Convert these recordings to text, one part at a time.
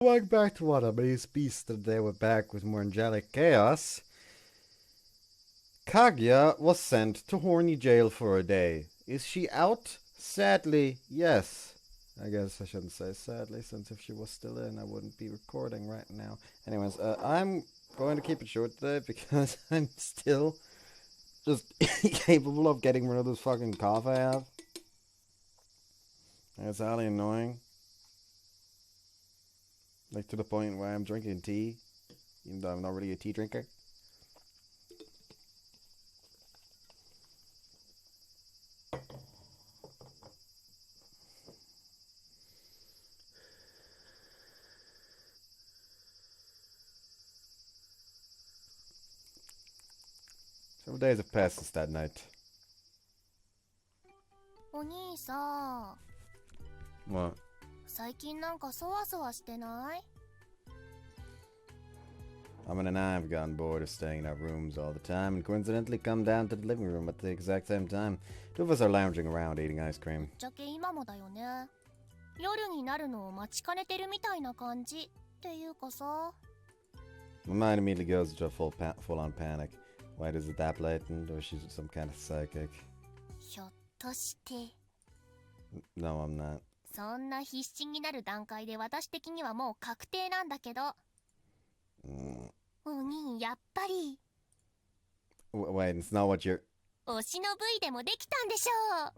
Going back to what amazed beast that they were back with more angelic chaos. Kaguya was sent to horny jail for a day. Is she out? Sadly, yes. I guess I shouldn't say sadly, since if she was still in, I wouldn't be recording right now. Anyways, I'm going to keep it short today because I'm still just incapable of getting rid of this fucking cough I have. And it's highly annoying. Like, to the point where I'm drinking tea, even though I'm not really a tea drinker. Several days have passed since that night. お兄さ、What? 最近なんかそわそわしてない？ Amin and I have gotten bored of staying in our rooms all the time and coincidentally come down to the living room at the exact same time. Two of us are lounging around eating ice cream. ぶっちゃけ今もだよね。夜になるのを待ちかねてるみたいな感じっていうかさ。My mind immediately goes into a full-on panic. Why is it that blatant? Or she's some kind of psychic? ひょっとして。No, I'm not. そんな必死になる段階で私的にはもう確定なんだけど。お兄、やっぱり。Wait, it's not what you're... 推しの部位でもできたんでしょう。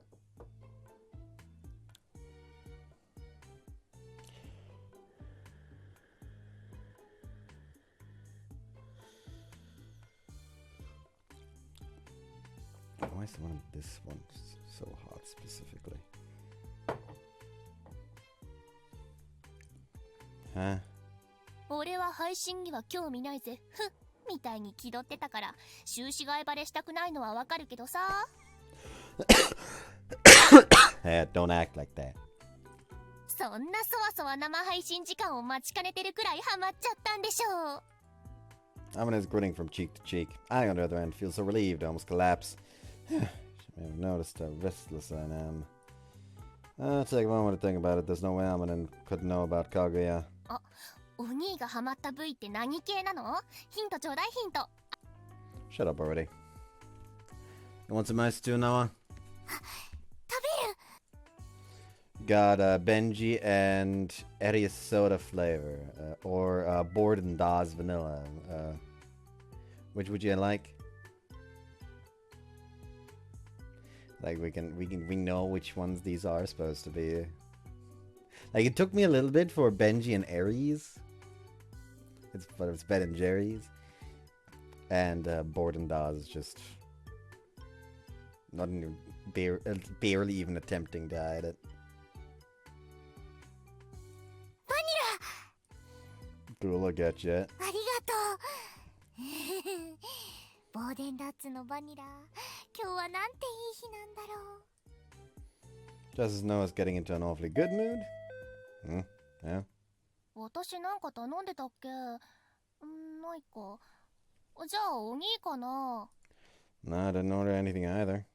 Why is this one so hot specifically? Huh? 俺は配信には興味ないぜ、ふっみたいに気取ってたから終始外バレしたくないのはわかるけどさ。Hey, don't act like that. そんなそわそわ生配信時間を待ちかねてるくらいハマっちゃったんでしょう。Amin is grinning from cheek to cheek. I, on the other end, feel so relieved I almost collapse. She may have noticed how restless I am. Take a moment to think about it. There's no way Amin could know about Kaguya. あ、お兄がハマった部位って何系なの？ヒントちょうだい、ヒント。 Shut up already. You want some ice too, Noah? 食べる。 Got Benji and Eddie's soda flavor, or Borden Dawes vanilla. Which would you like? Like we know which ones these are supposed to be. Like it took me a little bit for Benji and Aries. But it's Ben and Jerry's. And Borden Dawes is just not even barely even attempting to hide it. バニ Cool, look at you. ラ。ありがとう。ボーデンダッツのバニラ。今日はなんていい日なんだろう。 Just as Noah's getting into an awfully good mood. Yeah. 私なんか頼んでたっけ？ないか。じゃあお兄かな。 No, I didn't order anything either.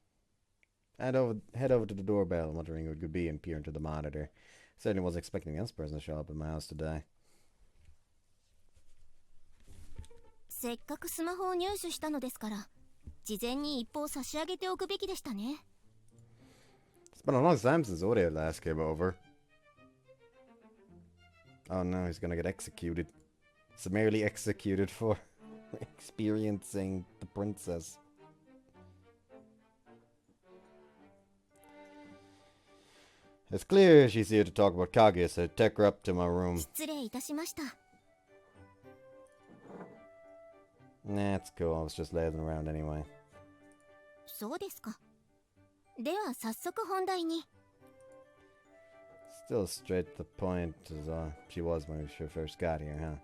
Head over to the doorbell, wondering who it could be, and peer into the monitor. Certainly wasn't expecting this person to show up at my house today. せっかくスマホを入手したのですから、事前に一報差し上げておくべきでしたね。 It's been a long time since Orie last came over. Oh no, he's gonna get executed. Summarily executed for experiencing the princess. It's clear she's here to talk about Kaguya, so take her up to my room. 失礼いたしました。 Nah, it's cool. I was just lazing around anyway. そうですか。では早速本題に。 Still straight to the point as she was when we first got here, huh?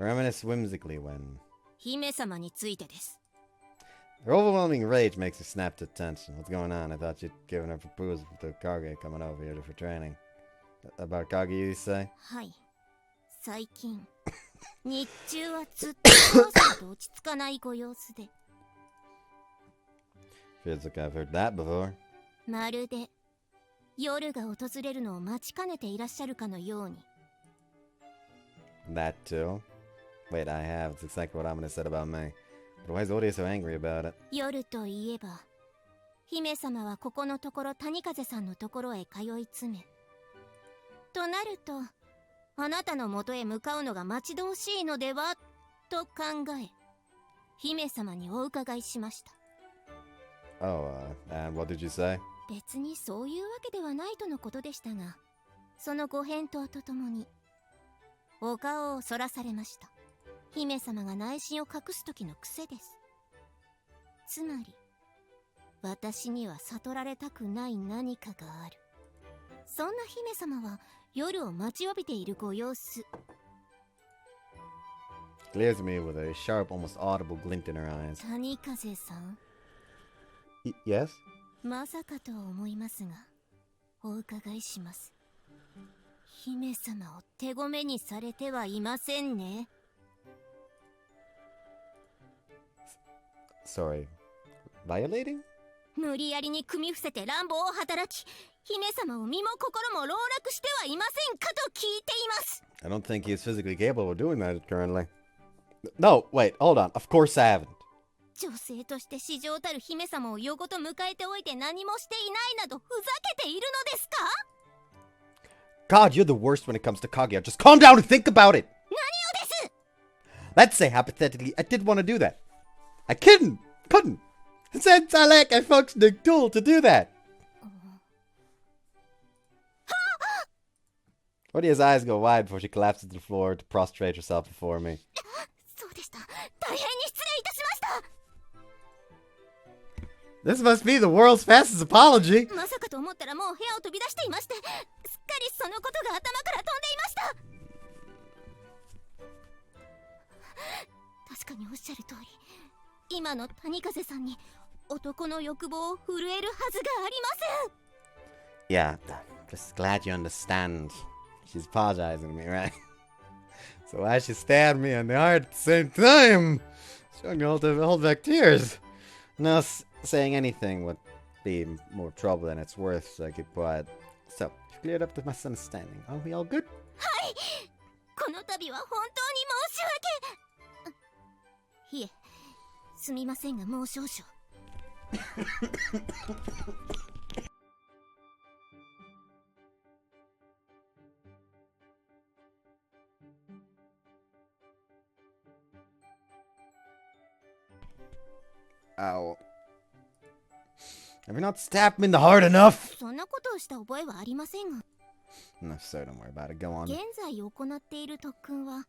Reminisce whimsically when... 姫様についてです。 Her overwhelming rage makes her snap to attention. What's going on? I thought you'd given her proposal to Kaguya coming over here for training. About Kaguya, you say? はい。最近、日中はずっとそわそわと落ち着かないご様子で。 Feels like I've heard that before. まるで、夜が訪れるのを待ちかねていらっしゃるかのように。That too. Wait, I have. It's exactly what Amina said about me. But why is Orie so angry about it? 夜といえば、姫様はここのところ谷風さんのところへ通い詰め。となると、あなたの元へ向かうのが待ち遠しいのではと考え、姫様にお伺いしました。Oh, and what did you say? 別にそういうわけではないとのことでしたが、そのご返答とともに、お顔をそらされました。姫様が内心を隠す時の癖です。つまり、私には悟られたくない何かがある。そんな姫様は夜を待ちわびているご様子。Glares at me with a sharp, almost audible glint in her eyes. 谷風さん。Yes? まさかと思いますが、お伺いします。姫様を手ごめにされてはいませんね。Sorry. Violating? 無理やりに組み伏せて乱暴を働き、姫様を身も心も籠絡してはいませんかと聞いています。I don't think he is physically capable of doing that currently. No, wait, hold on. Of course I haven't. 女性として至上たる姫様を夜ごと迎えておいて何もしていないなどふざけているのですか？ God, you're the worst when it comes to Kaguya. Just calm down and think about it. 何をです？ Let's say hypothetically I did want to do that. I couldn't. Since I lack a functioning tool to do that. Oria's eyes go wide before she collapses to the floor to prostrate herself before me. そうでした。大変に失礼いたしました。This must be the world's fastest apology. まさかと思ったらもう部屋を飛び出していまして、すっかりそのことが頭から飛んでいました。確かにおっしゃる通り、今の谷風さんに男の欲望を震えるはずがありません。Yeah, just glad you understand. She's apologizing to me, right? So why she stabbed me in the heart at the same time? Struggling to hold back tears. Now saying anything would be more trouble than it's worth, so I keep quiet. So, you've cleared up the misunderstanding. Are we all good? はい、この度は本当に申し訳。いえ、すみませんがもう少々。Ow. Have you not stabbed me in the heart enough? そんなことをした覚えはありませんが。No, sir, don't worry about it. Go on. 現在行っている特訓は、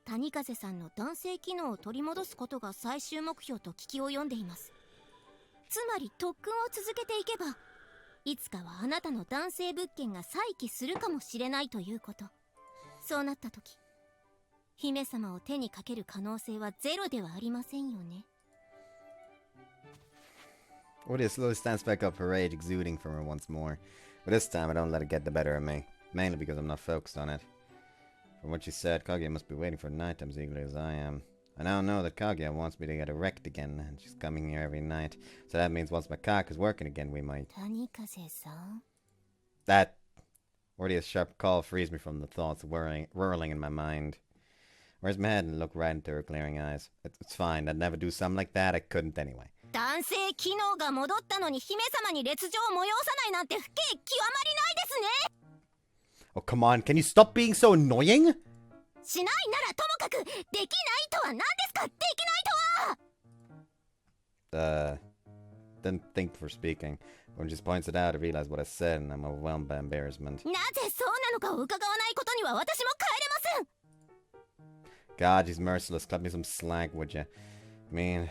谷風さんの男性機能を取り戻すことが最終目標と聞き及んでいます。つまり特訓を続けていけば、いつかはあなたの男性物件が再起するかもしれないということ。そうなった時、姫様を手にかける可能性はゼロではありませんよね。Orie slowly stands back up, her rage exuding from her once more. But this time I don't let it get the better of me. Mainly because I'm not focused on it. From what she said, Kaguya must be waiting for nighttime as eagerly as I am. I now know that Kaguya wants me to get erect again, and she's coming here every night. So that means once my cock is working again, we might... 谷風さん? That... Orie's sharp call frees me from the thoughts whirling in my mind. I raise my head and look right into her glaring eyes. It's fine, I'd never do something like that, I couldn't anyway. 男性機能が戻ったのに姫様に烈状を催さないなんて不敬極まりないですね。 Oh, come on, can you stop being so annoying? しないならともかく、できないとは何ですか？できないとは Didn't think for speaking. When she points it out, I realize what I said, and I'm overwhelmed by embarrassment. なぜそうなのかを伺わないことには私も帰れません。 God, she's merciless. Cut me some slack, would you? I mean,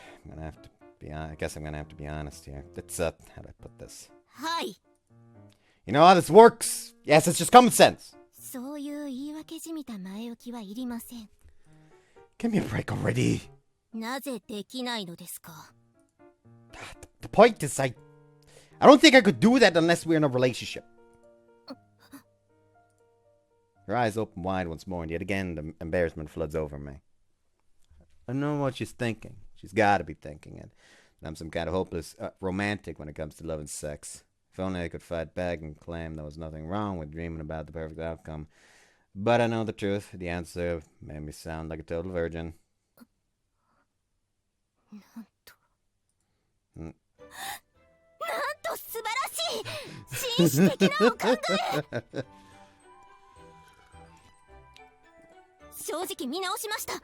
I guess I'm gonna have to be honest here. It's, how do I put this? はい。 You know how this works? Yes, it's just common sense. そういう言い訳じみた前置きはいりません。 Give me a break already. なぜできないのですか？ The point is, I don't think I could do that unless we're in a relationship. Her eyes open wide once more, and yet again the embarrassment floods over me. I know what she's thinking. She's gotta be thinking it. I'm some kind of hopeless romantic when it comes to love and sex. If only I could fight back and claim there was nothing wrong with dreaming about the perfect outcome. But I know the truth. The answer made me sound like a total virgin. なんとんなんと素晴らしい紳士的なお考え正直見直しました。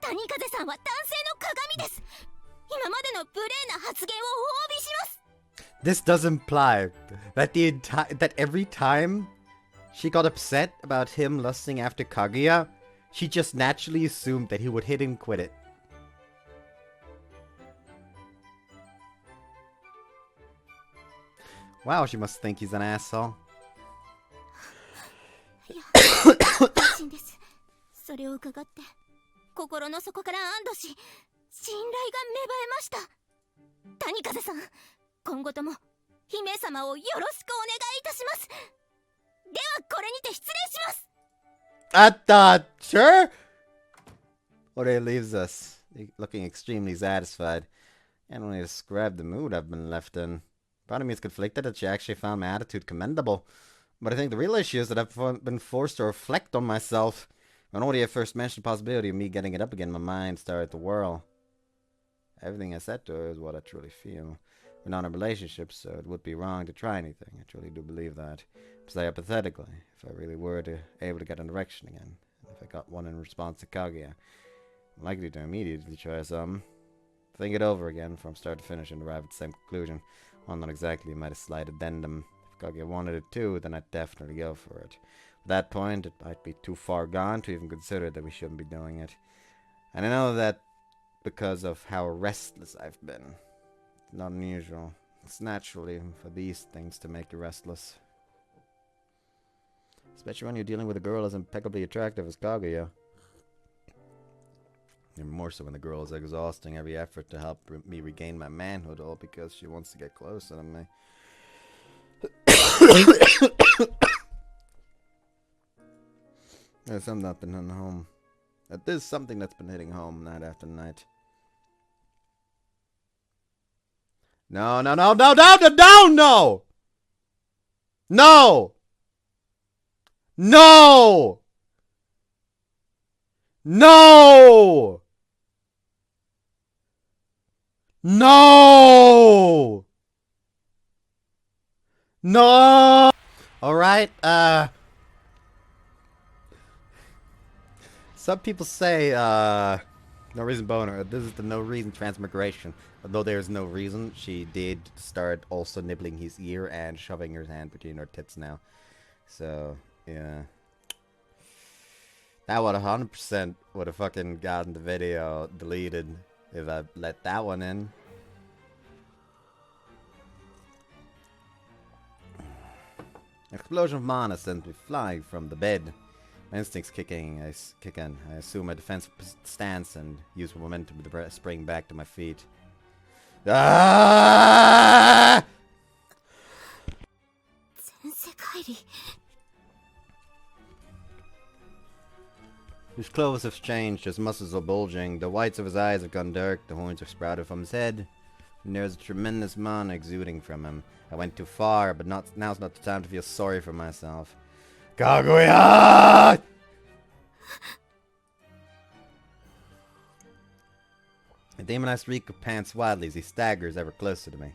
谷風さんは男性の鏡です。今までの無礼な発言をお詫びします。 This does imply that that every time she got upset about him lusting after Kaguya, she just naturally assumed that he would hit and quit it. Wow, she must think he's an asshole. いや安心です。それを伺って心の底から安堵し、信頼が芽生えました。谷風さん、今後とも姫様をよろしくお願いいたします。ではこれにて失礼します。 Sure? Orie leaves us, looking extremely satisfied. Can't really describe the mood I've been left in. Part of me is conflicted that she actually found my attitude commendable. But I think the real issue is that I've been forced to reflect on myself. When Orie first mentioned the possibility of me getting it up again, my mind started to whirl. Everything I said to her is what I truly feel. We're not in a relationship, so it would be wrong to try anything. I truly do believe that. But say hypothetically, if I really were able to get an erection again, and if I got one in response to Kaguya, I'm likely to immediately try some. Think it over again from start to finish and arrive at the same conclusion. Well, not exactly, might a slight addendum. If Kaguya wanted it too, then I'd definitely go for it. At that point, it might be too far gone to even consider that we shouldn't be doing it. And I know that because of how restless I've been. It's not unusual. It's naturally for these things to make you restless. Especially when you're dealing with a girl as impeccably attractive as Kaguya. Even more so when the girl is exhausting every effort to help me regain my manhood, all because she wants to get closer to me. There's something that's been hitting home. There's something that's been hitting home night after night. No, no, no, no, no, no, no, no! No! No! No! No! No! Alright, some people say, no reason boner. This is the no reason transmigration. Although there's no reason, she did start also nibbling his ear and shoving her hand between her tits now. So, yeah. That would 100% would have fucking gotten the video deleted if I let that one in. Explosion of mana sent me flying from the bed. My instincts kick in. I assume a defensive stance and use momentum to spring back to my feet. Ah! His clothes have changed, his muscles are bulging, the whites of his eyes have gone dark, the horns have sprouted from his head, and there's a tremendous mana exuding from him. I went too far, but now's not the time to feel sorry for myself. Kaguya! The demonized Riku pants wildly as he staggers ever closer to me.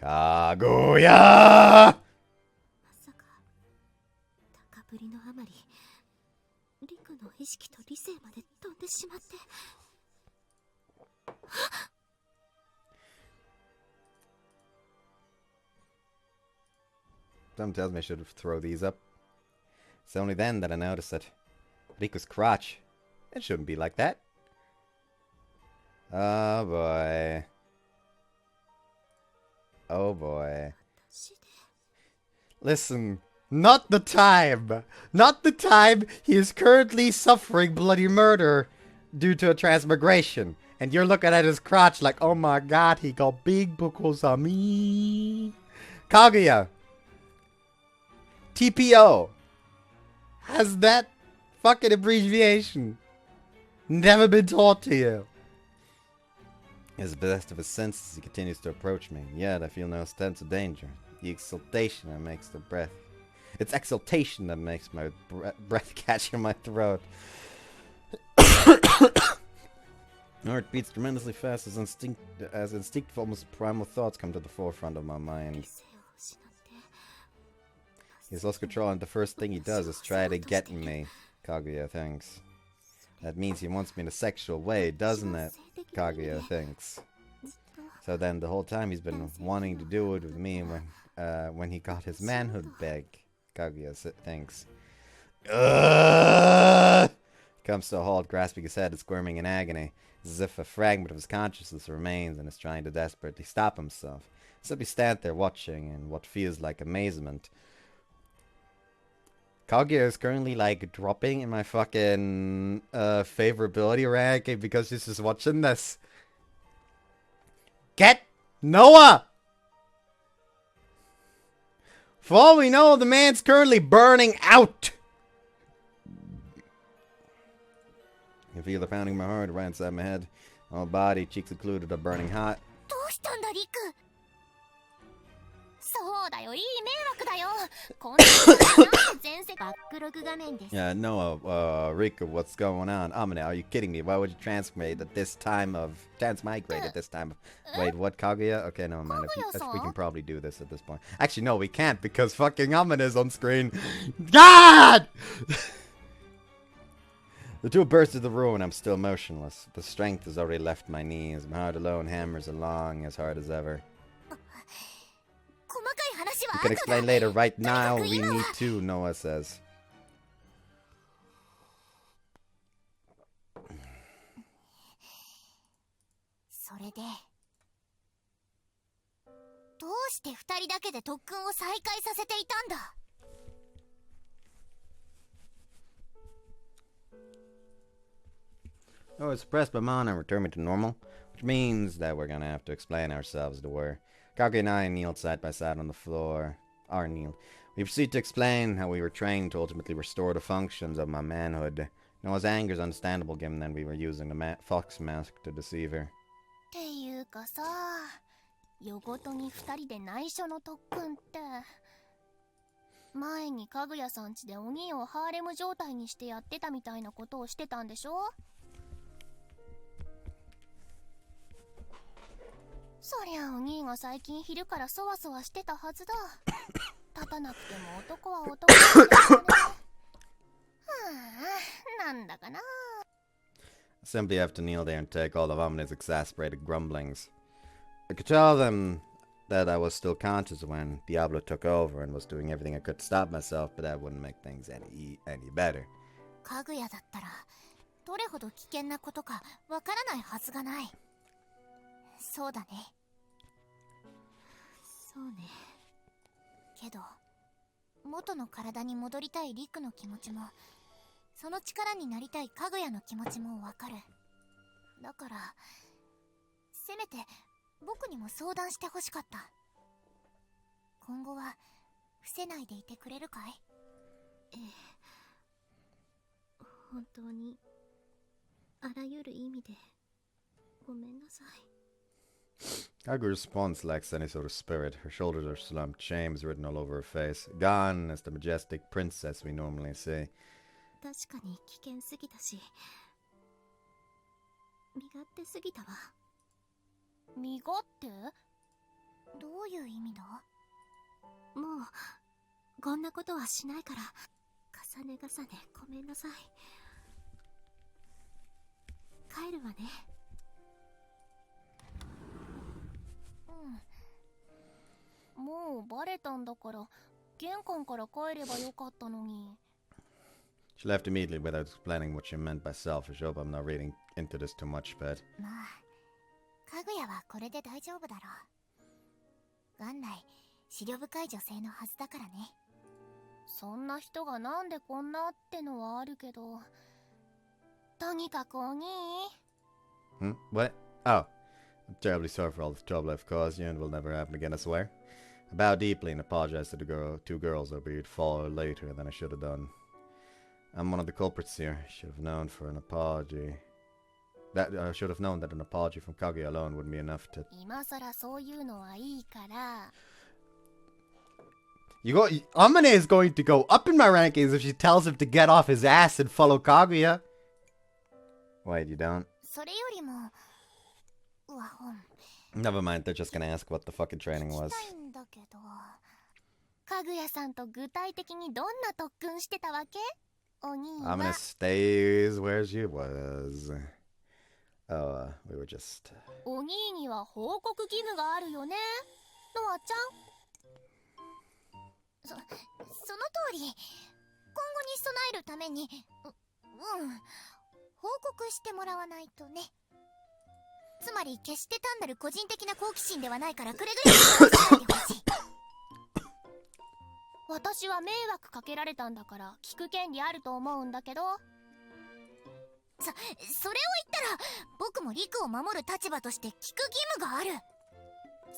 Kaguya! Something tells me I should throw these up. It's only then that I notice that Riku's crotch. It shouldn't be like that. Oh boy. Oh boy. Listen, not the time. Not the time he is currently suffering bloody murder due to a transmigration. And you're looking at his crotch like, oh my god, he got big because of me. Kaguya. TPO. Has that fucking abbreviation never been taught to you? His best of his senses, he continues to approach me. Yet I feel no sense of danger. The exultation that makes the breath. It's exultation that makes my breath catch in my throat. My heart beats tremendously fast as instinctive, almost primal thoughts come to the forefront of my mind. He's lost control, and the first thing he does is try to get me, Kaguya thinks. That means he wants me in a sexual way, doesn't it? Kaguya thinks. So then the whole time he's been wanting to do it with me when he got his manhood back, Kaguya thinks. Comes to a halt, grasping his head and squirming in agony, as if a fragment of his consciousness remains and is trying to desperately stop himself. Simply stand there watching in what feels like amazement. Kaguya is currently like dropping in my fucking favorability ranking because she's just watching this. Get Noah! For all we know, the man's currently burning out. I can feel the pounding of my heart right inside my head. My whole body, cheeks included, are burning hot. Yeah, Noah, Rika, what's going on? Amane, are you kidding me? Why would you transmigrate at this time of... Wait, what, Kaguya? Okay, never mind. We can probably do this at this point. Actually, no, we can't because fucking Amane is on screen. God! The two burst into the room and I'm still motionless. The strength has already left my knees. My heart alone hammers along as hard as ever. We can explain later. Right now, we need to, Noah says. Oh, it's suppressed by mana and returned me to normal, which means that we're gonna have to explain ourselves to her. Kaguya and I kneeled side by side on the floor. We proceed to explain how we were trained to ultimately restore the functions of my manhood. Noah's anger is understandable given that we were using the fox mask to deceive her. Simply have to kneel there and take all of Amane's exasperated grumblings. I could tell them that I was still conscious when Diablo took over and was doing everything I could to stop myself, but that wouldn't make things any better. Kaguya responds lacks any sort of spirit. Her shoulders are slumped, shame is written all over her face. Gone is the majestic princess we normally see. She left immediately without explaining what she meant by selfish. I hope I'm not reading into this too much, but... What? Oh. I'm terribly sorry for all the trouble I've caused you and will never happen again, I swear. I bow deeply and apologize to the two girls, albeit far later than I should have done. I'm one of the culprits here. I should have known for an apology. That I should have known that an apology from Kaguya alone wouldn't be enough to... 今さらそういうのはいいから。Amane is going to go up in my rankings if she tells him to get off his ass and follow Kaguya. Wait, you don't? それよりも、わほん。Never mind, they're just gonna ask what the fucking training was. 聞きたいんだけど、かぐやさんと具体的にどんな特訓してたわけ？お兄は。Amane stays where she was. Oh, we were just... お兄には報告義務があるよね、ノアちゃん。その通り、今後に備えるために、報告してもらわないとね。つまり決して単なる個人的な好奇心ではないからくれぐれも気をつけないでほしい。私は迷惑かけられたんだから聞く権利あると思うんだけど。それを言ったら僕もリクを守る立場として聞く義務がある。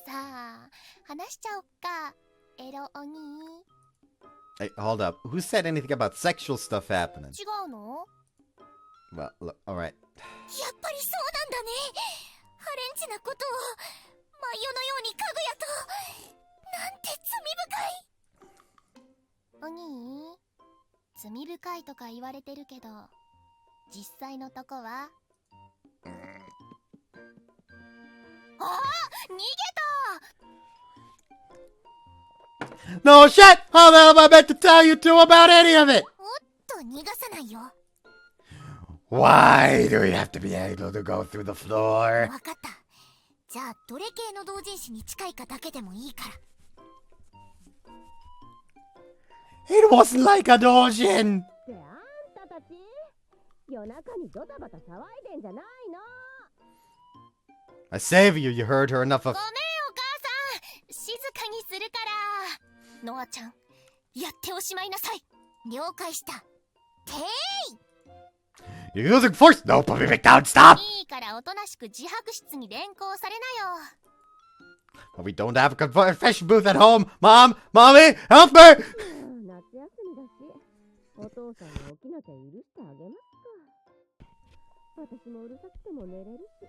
さあ話しちゃおっか、エロお兄。Hey, hold up. Who said anything about sexual stuff happening? 違うの？ Well, look, alright. やっぱりそうなんだね。ハレンチなことを毎夜のようにかぐやと。なんて罪深い。お兄、罪深いとか言われてるけど実際のとこは。あ、逃げた。 No shit! How the hell am I meant to tell you two about any of it? おっと逃がさないよ。 Why do we have to be able to go through the floor? わかった。じゃあどれ系の同人誌に近いかだけでもいいから。 It wasn't like a doujin! ってあんたたち、夜中にドタバタ騒いでんじゃないの。 I save you, you heard her enough of... ごめんお母さん、静かにするから。ノアちゃん、やっておしまいなさい。了解した。てーい。 You're using force! No, put me back down, stop! いいからおとなしく自白室に連行されなよ。 But we don't have a confession booth at home! Mom! Mommy! Help me! 夏休みだし、お父さんに起きなきゃ許してあげますか。私もうるさくても寝れるし。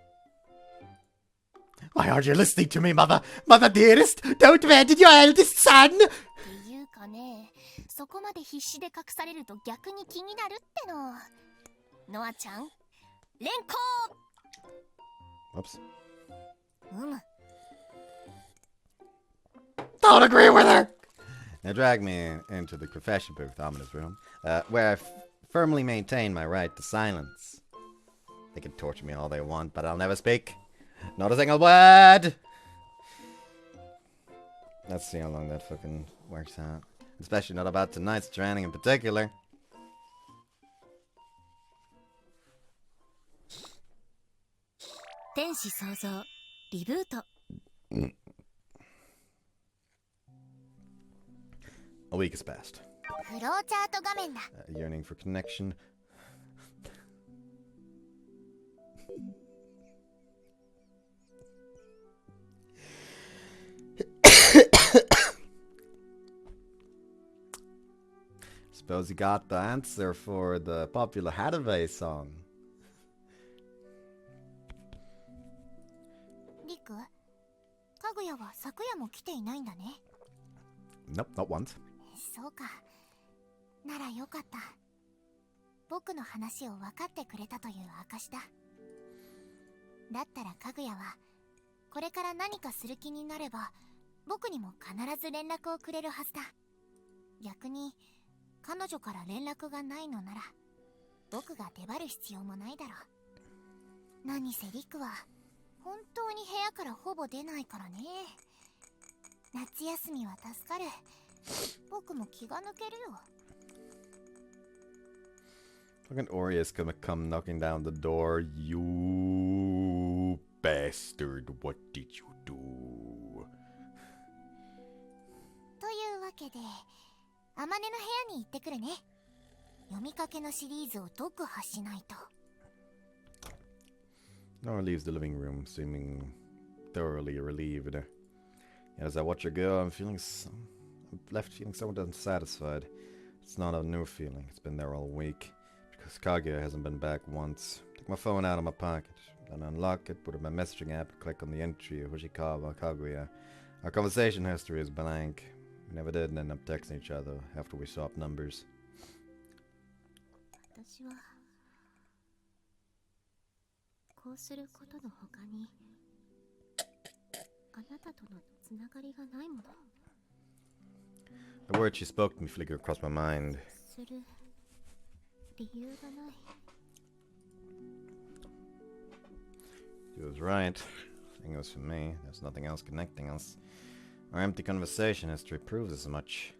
Why aren't you listening to me, mother? Mother dearest, don't abandon your eldest son! っていうかね、そこまで必死で隠されると逆に気になるっての。ノアちゃん、連行。 Whoops. む。 Don't agree with her! Now drag me into the confession booth, ominous room, where I firmly maintain my right to silence. They can torture me all they want, but I'll never speak. Not a single word! Let's see how long that fucking works out. Especially not about tonight's training in particular. A week has passed. フローチャート画面だ。 Yearning for connection. Suppose you got the answer for the popular Hadaway song. リク、かぐやは昨夜も来ていないんだね。 Nope, not once. そうか。ならよかった。僕の話を分かってくれたという証だ。だったらかぐやはこれから何かする気になれば僕にも必ず連絡をくれるはずだ。逆に彼女から連絡がないのなら僕が出張る必要もないだろう。何せリクは本当に部屋からほぼ出ないからね。夏休みは助かる。僕も気が抜けるよ。 Fucking Orie is gonna come knocking down the door. You bastard, what did you do? というわけでアマネの部屋に行ってくるね。読みかけのシリーズを読破しないと。 Nora leaves the living room, seeming thoroughly relieved. As I watch her go, I'm left feeling somewhat unsatisfied. It's not a new feeling. It's been there all week. Because Kaguya hasn't been back once. Took my phone out of my pocket, then unlock it, put in my messaging app, and click on the entry of Hoshikawa Kaguya. Our conversation history is blank. We never did end up texting each other after we swapped numbers. 私はこうすることの他にあなたとのつながりがないもの。 The words she spoke to me flickered across my mind. する理由がない。 She was right. The thing was for me. There's nothing else connecting us. Our empty conversation history proves as much.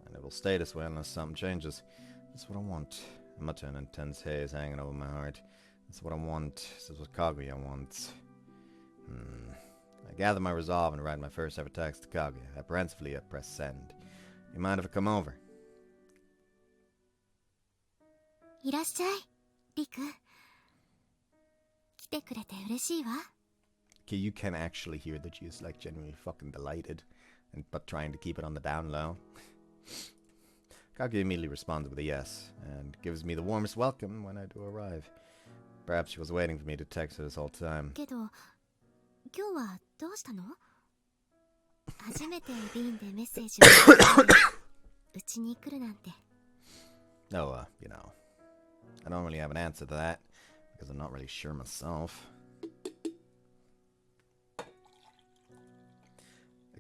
And it will stay this way unless something changes. That's what I want. I mutter an intense haze hanging over my heart. That's what I want. This is what Kaguya wants. I gather my resolve and write my first ever text to Kaguya. Apprehensively, I press send. You mind if I come over? いらっしゃい、リク。来てくれて嬉しいわ。 Okay, you can actually hear that she is like genuinely fucking delighted, but trying to keep it on the down low. Kaguya immediately responds with a yes, and gives me the warmest welcome when I do arrive. Perhaps she was waiting for me to text her this whole time. けど、今日はどうしたの？初めて便でメッセージをうちに来るなんて。Oh, you know, I don't really have an answer to that, because I'm not really sure myself. I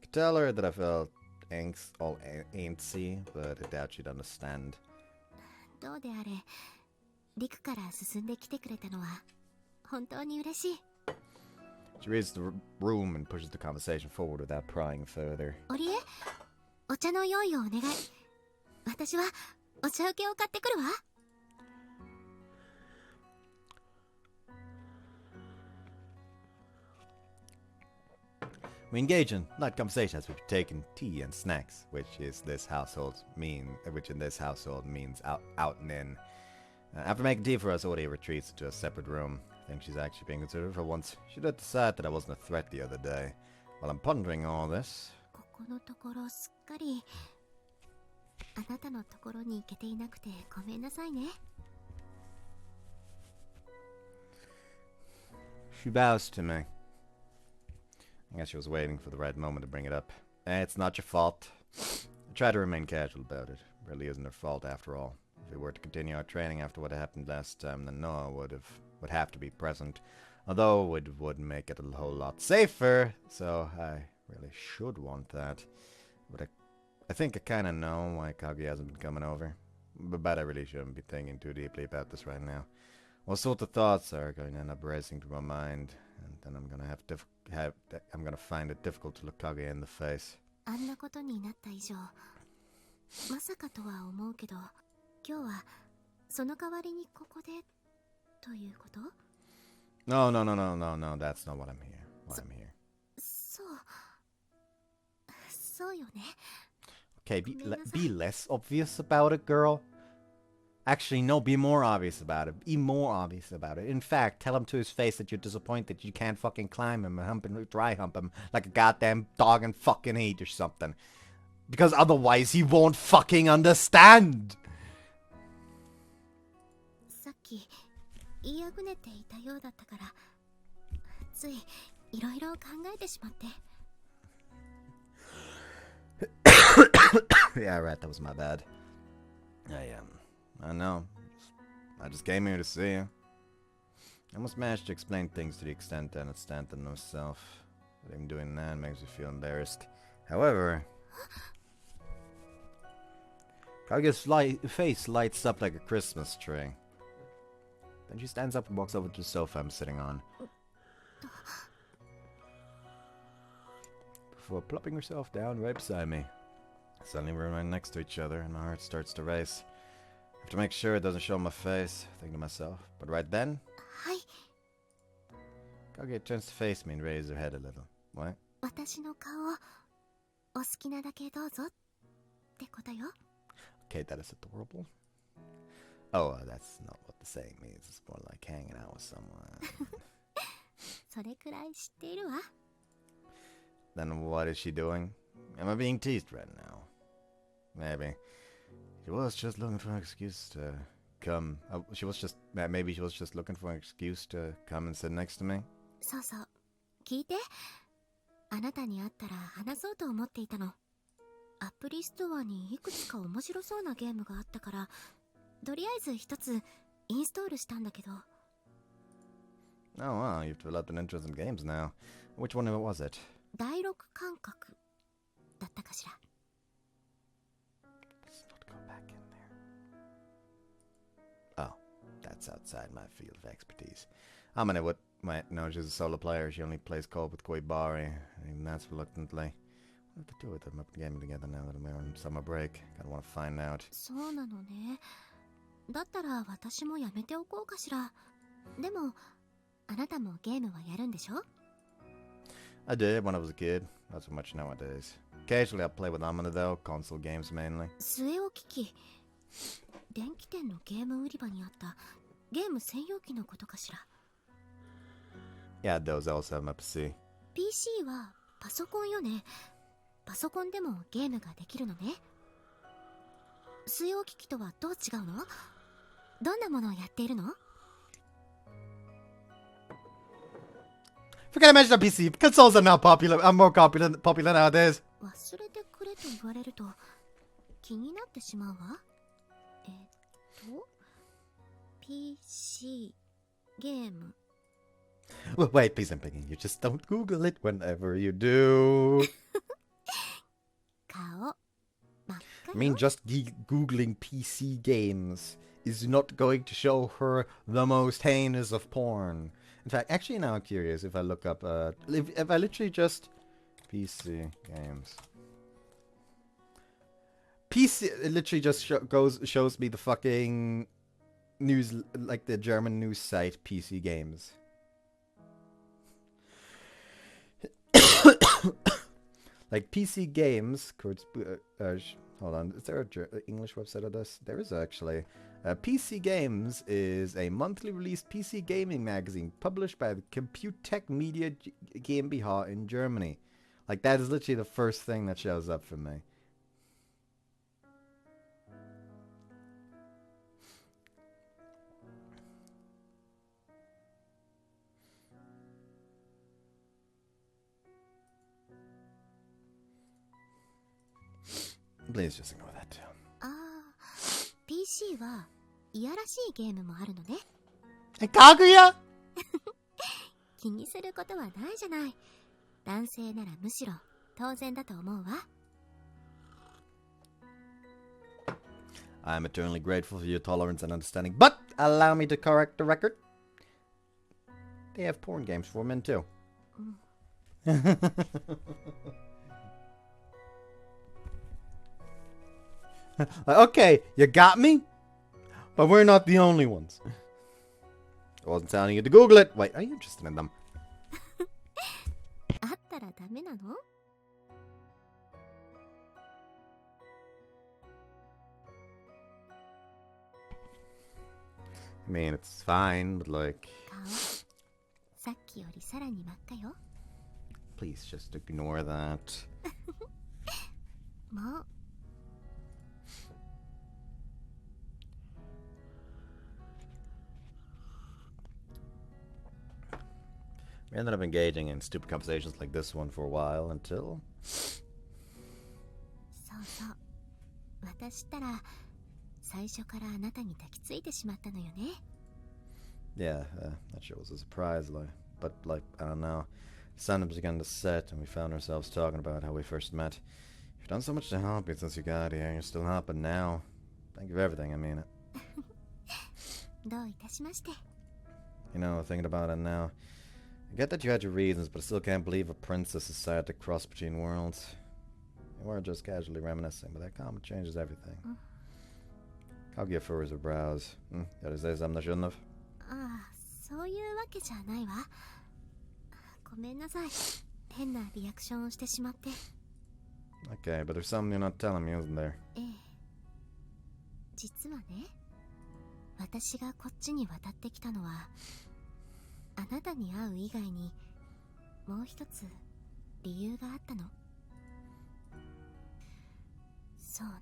could tell her that I felt angst, all antsy, but I doubt she'd understand. どうであれ、リクから進んできてくれたのは本当に嬉しい。 She reads the room and pushes the conversation forward without prying further. オリエ、お茶の用意をお願い。私はお茶受けを買ってくるわ。 We engage in light conversation as we've taken tea and snacks, which in this household means out and in. After making tea for us, Orie retreats into a separate room. I think she's actually being considerate for once. She did decide that I wasn't a threat the other day. While I'm pondering all this, ここのところすっかりあなたのところに行けていなくてごめんなさいね。 she bows to me. I guess she was waiting for the right moment to bring it up. It's not your fault. I try to remain casual about it. It really isn't her fault after all. If we were to continue our training after what happened last time, then Noah would have to be present. Although it would make it a whole lot safer, so I really should want that. But I think I kind of know why Kaguya hasn't been coming over. But I really shouldn't be thinking too deeply about this right now. What sort of thoughts are going to end up racing through my mind, and then I'm gonna find it difficult to look Kaguya in the face. あんなことになった以上、まさかとは思うけど、今日はその代わりにここでということ？ No, that's not what I'm here. Here. そうよね。 Okay, be less obvious about it, girl. Actually, no, be more obvious about it. Be more obvious about it. In fact, tell him to his face that you're disappointed you can't fucking climb him and dry hump him like a goddamn dog in fucking heat or something. Because otherwise he won't fucking understand. さっき言いあぐねていたようだったから、ついいろいろ考えてしまって。Yeah, right, that was my bad. I know. I just came here to see you. I must manage to explain things to the extent I understand them myself. But even doing that makes me feel embarrassed. However, Kaguya's face lights up like a Christmas tree. Then she stands up and walks over to the sofa I'm sitting on. Before plopping herself down right beside me. Suddenly we're right next to each other and my heart starts to race. I have to make sure it doesn't show my face, I think to myself. But right then, はい。 Kaguya turns to face me and raises her head a little. What? 私の顔お好きなだけどうぞってことよ。 Okay, that is adorable. Oh, that's not what the saying means. It's more like hanging out with someone. それくらい知っているわ。 Then what is she doing? Am I being teased right now? Maybe. She was just looking for an excuse to come. Maybe she was just looking for an excuse to come and sit next to me. そうそう。聞いて。あなたに会ったら話そうと思っていたの。アプリストアにいくつか面白そうなゲームがあったから、とりあえず一つインストールしたんだけど。Oh wow, you've developed an interest in games now. Which one was it? 第六感覚だったかしら。Let's not go back in there. Oh, that's outside my field of expertise. Amane might know she's a solo player. She only plays co-op with Orie. Even that's reluctantly. What have to do with them up gaming together now that we're on summer break? Gotta want to find out. そうなのね。だったら私もやめておこうかしら。でも、あなたもゲームはやるんでしょ？ I did when I was a kid. Not so much nowadays. Occasionally I play with Amane though, console games mainly. 据え置き機。電気店のゲーム売り場にあったゲーム専用機のことかしら。Yeah, those also have my PC. PC はパソコンよね。パソコンでもゲームができるのね。据え置き機とはどう違うの？どんなものをやっているの？ Forget I mentioned a PC. Consoles are now more popular nowadays. 忘れてくれと言われると気になってしまうわ。PC ゲーム。Well, wait, please, I'm begging you. Just don't Google it whenever you do. 顔。真っ赤 I mean, just Googling PC games is not going to show her the most heinous of porn. In fact, actually now I'm curious if I look up, if I literally just PC games. PC, it literally just shows me the fucking news, like the German news site PC games. Like PC games, hold on, is there an English website of this? There is actually. PC Games is a monthly released PC gaming magazine published by the Computec Media GmbH in Germany. Like, that is literally the first thing that shows up for me. Please just ignore that too. ああ、PC はいやらしいゲームもあるのね。Kaguya! 気にすることはないじゃない。男性ならむしろ当然だと思うわ。I'm eternally grateful for your tolerance and understanding, but allow me to correct the record. They have porn games for men too. Okay, you got me? But we're not the only ones. I wasn't telling you to Google it. Wait, are you interested in them? あったらダメなの？ I mean, it's fine, but like... 顔、さっきよりさらに真っ赤よ。 Please just ignore that. もう。We ended up engaging in stupid conversations like this one for a while until... そうそう。私ったら最初からあなたに抱きついてしまったのよね。 Yeah, that sure was a surprise, but like, I don't know. The sun was begun to set and we found ourselves talking about how we first met. You've done so much to help me since you got here. You're still helping now. Thank you for everything, I mean it. どういたしまして。 You know, thinking about it now, I get that you had your reasons, but I still can't believe a princess decided to cross between worlds. You weren't just casually reminiscing, but that comment changes everything. Kaguya-Route her brows. Gotta say something I shouldn't have. ああ、そういうわけじゃないわ。ごめんなさい。変なリアクションをしてしまって。 Okay, but there's something you're not telling me, isn't there? ええ。実はね、私がこっちに渡ってきたのは、あなたに会う以外にもう一つ理由があったの。そうね。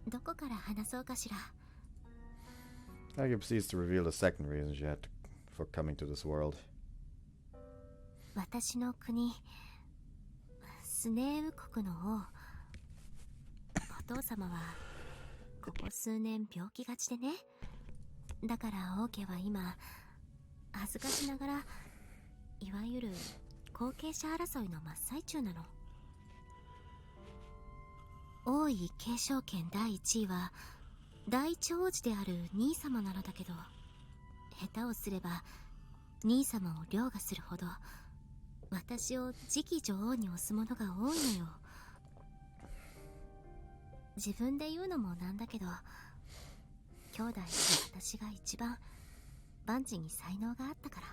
どこから話そうかしら。Kaguya proceeds to reveal the second reason she had for coming to this world. 私の国、スネーウ国の王。お父様はここ数年病気がちでね。だから王家は今恥ずかしながらいわゆる後継者争いの真っ最中なの。王位継承権第1位は第一王子である兄様なのだけど、下手をすれば兄様を凌駕するほど私を次期女王に推す者が多いのよ。自分で言うのもなんだけど、兄弟で私が一番万事に才能があったから。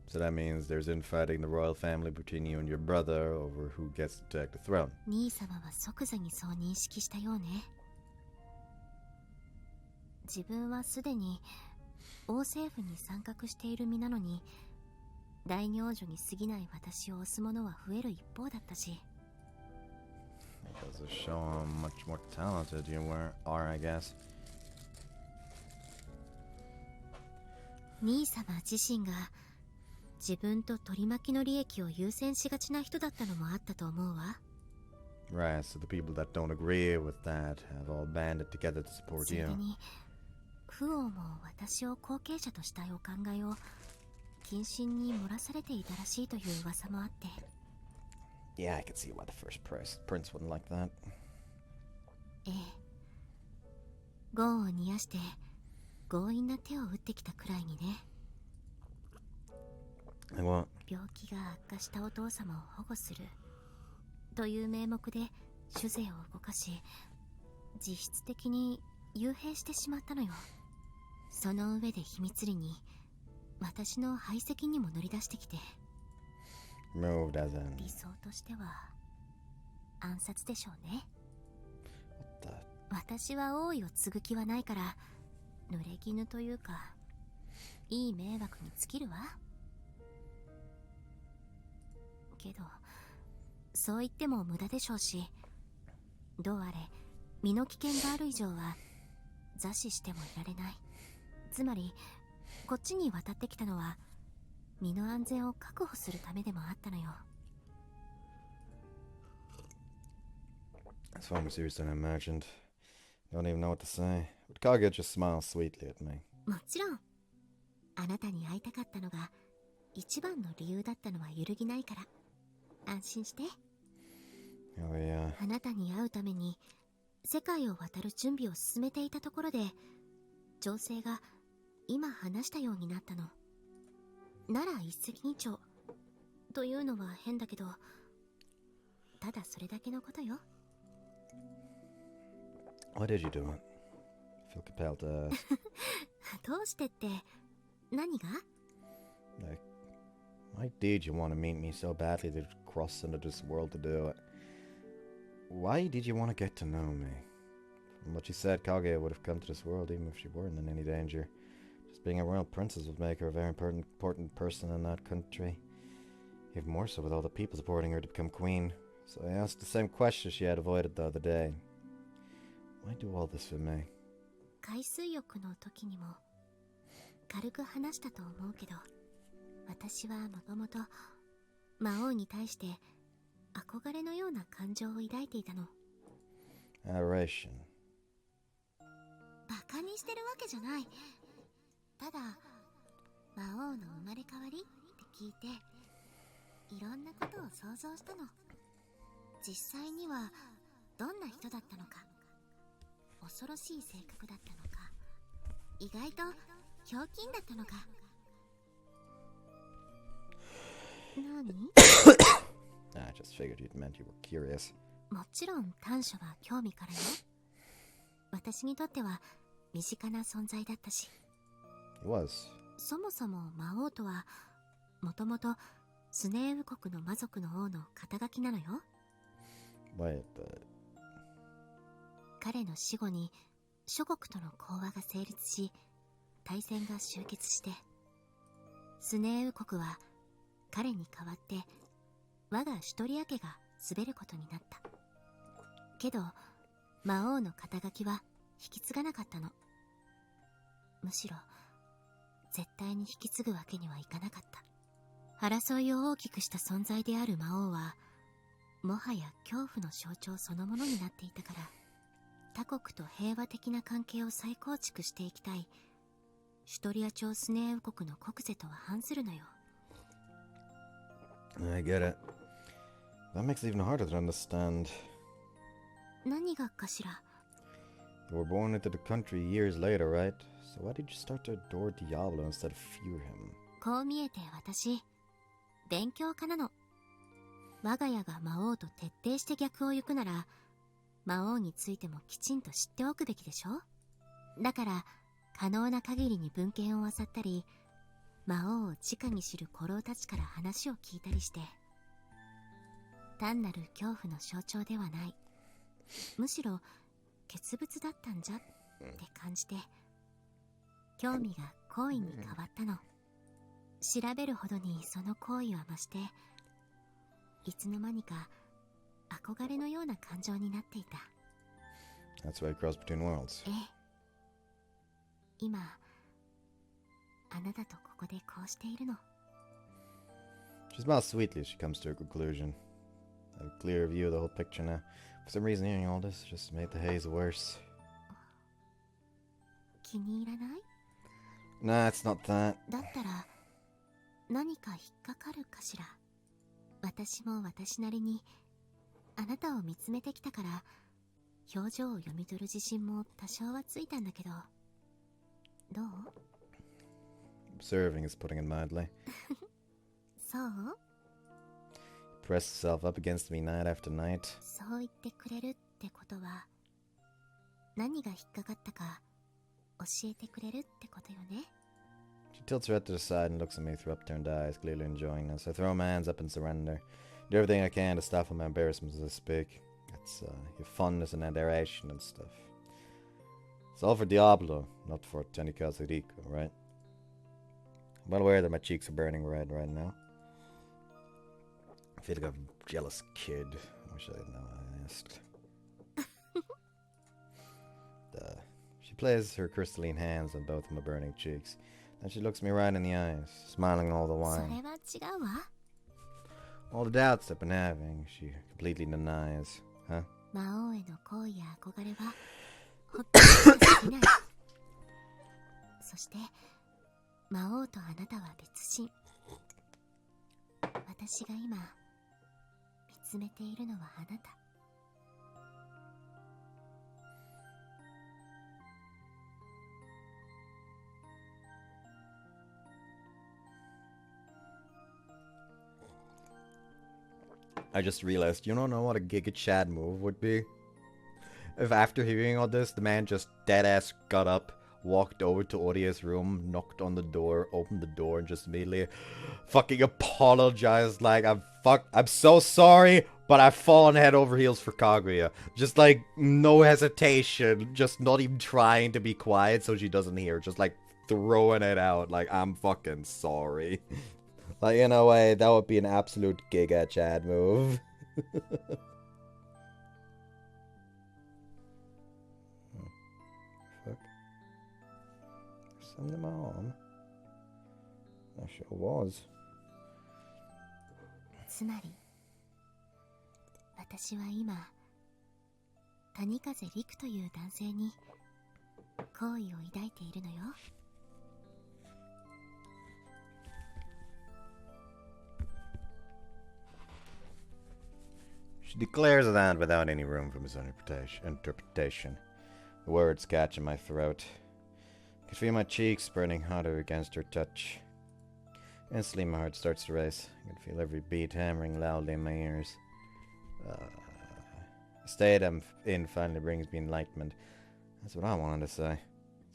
So that means there's infighting in the royal family between you and your brother over who gets to take the throne. 兄様は即座にそう認識したようね。自分はすでに王政府に参画している身なのに、大名女に過ぎない私を推す者は増える一方だったし。It goes to show how much more talented you are, I guess. 兄様自身が自分と取り巻きの利益を優先しがちな人だったのもあったと思うわ。Right, so the people that don't agree with that have all banded together to support それ you. に父王も私を後継者としたいお考えを謹慎に漏らされていたらしいという噂もあって。Yeah, I can see why the first prince wouldn't like that. ええ、業を煮やして強引な手を打ってきたくらいにね。What? 病気が悪化したお父様を保護するという名目で酒税を動かし、実質的に幽閉してしまったのよ。その上で秘密裏に私の排斥にも乗り出してきて。Moved as in. 理想としては暗殺でしょうね。 What the? 私は王位を継ぐ気はないから、濡れ衣というかいい迷惑に尽きるわ。けどそう言っても無駄でしょうし、どうあれ身の危険がある以上は座視してもいられない。つまりこっちに渡ってきたのは身の安全を確保するためでもあったのよ。 That's far more serious than I imagined. Don't even know what to say. But Kaguya just smiles sweetly at me. もちろんあなたに会いたかったのが一番の理由だったのは揺るぎないから、安心して。 Oh yeah. あなたに会うために世界を渡る準備を進めていたところで、情勢が今話したようになったの。なら一石二鳥というのは変だけど、ただそれだけのことよ。 Why did you do it? I feel compelled to ask. どうしてって何が？ Like, why did you want to meet me so badly to cross into this world to do it? Why did you want to get to know me? From what you said, Kaguya would have come to this world even if she weren't in any danger. Just being a royal princess would make her a very important person in that country. Even more so with all the people supporting her to become queen. So I asked the same question she had avoided the other day. Why do all this for me? 海水浴の時にも軽く話したと思うけど、私はもともと魔王に対して憧れのような感情を抱いていたの。 Adoration. バカにしてるわけじゃない。ただ魔王の生まれ変わりって聞いていろんなことを想像したの。実際にはどんな人だったのか、恐ろしい性格だったのか、意外とひょうきんだったのか。何？ I just figured you'd meant you were curious. もちろん短所は興味からよ。私にとっては身近な存在だったし。 He was. そもそも魔王とはもともとスネーウ国の魔族の王の肩書きなのよ。 Wait, but... 彼の死後に諸国との講和が成立し、大戦が終結して、スネーウ国は彼に代わって我がシュトリア家が滑ることになった。けど魔王の肩書きは引き継がなかったの。むしろ絶対に引き継ぐわけにはいかなかった。争いを大きくした存在である魔王はもはや恐怖の象徴そのものになっていたから、他国と平和的な関係を再構築していきたいシュトリア朝スネーウ国の国是とは反するのよ。 I get it. That makes it even harder to understand. 何がかしら。 You were born into the country years later, right? So why did you start to adore Diablo instead of fear him? こう見えて私勉強家なの。我が家が魔王と徹底して逆を行くなら、魔王についてもきちんと知っておくべきでしょ。だから可能な限りに文献を漁ったり、魔王を直に知る古老たちから話を聞いたりして、単なる恐怖の象徴ではない、むしろ傑物だったんじゃって感じて、興味が好意に変わったの。調べるほどにその好意は増して、いつの間にか憧れのような感情になっていた。 That's why you cross between worlds. ええ、今あなたとここでこうしているの。 She smiles sweetly as she comes to a conclusion. I have a clearer view of the whole picture now. For some reason, hearing all this just made the haze worse. 気に入らない？ Nah, it's not that. だったら何か引っかかるかしら。私も私なりにあなたを見つめてきたから、表情を読み取る自信も多少はついたんだけど、どう？ Observing is putting it mildly. そう？ Press herself up against me night after night. そう言ってくれるってことは、何が引っかかったか教えてくれるってことよね。 She tilts her head to the side and looks at me through upturned eyes, clearly enjoying this. I throw my hands up in surrender. Do everything I can to stifle my embarrassment as I speak. It's your fondness and adoration and stuff. It's all for Diablo, not for Kaguya-Route, right? I'm well aware that my cheeks are burning red right now. I feel like a jealous kid. I wish I had known I asked. She places her crystalline hands on both of my burning cheeks. Then she looks me right in the eyes, smiling all the そ while. れは違うわ。 All the doubts I've been having, she completely denies. Huh? 魔王への好意や憧れはほっとできない。そして魔王とあなたは別人。私が今見つめているのはあなた。 I just realized, you don't know what a Giga Chad move would be? If after hearing all this, the man just deadass got up, walked over to Orie's room, knocked on the door, opened the door, and just immediately fucking apologized like, I'm so sorry, but I've fallen head over heels for Kaguya. Just like, no hesitation, just not even trying to be quiet so she doesn't hear, just like throwing it out, like, I'm fucking sorry. Like, in a way, that would be an absolute Giga Chad move. Fuck. Something in my arm. I sure was. つまり私は今谷風陸という男性に好意を抱いているのよ。 She declares that without any room for misinterpretation. The words catch in my throat. I can feel my cheeks burning hotter against her touch. Instantly my heart starts to race. I can feel every beat hammering loudly in my ears. The state I'm in finally brings me enlightenment. That's what I wanted to say.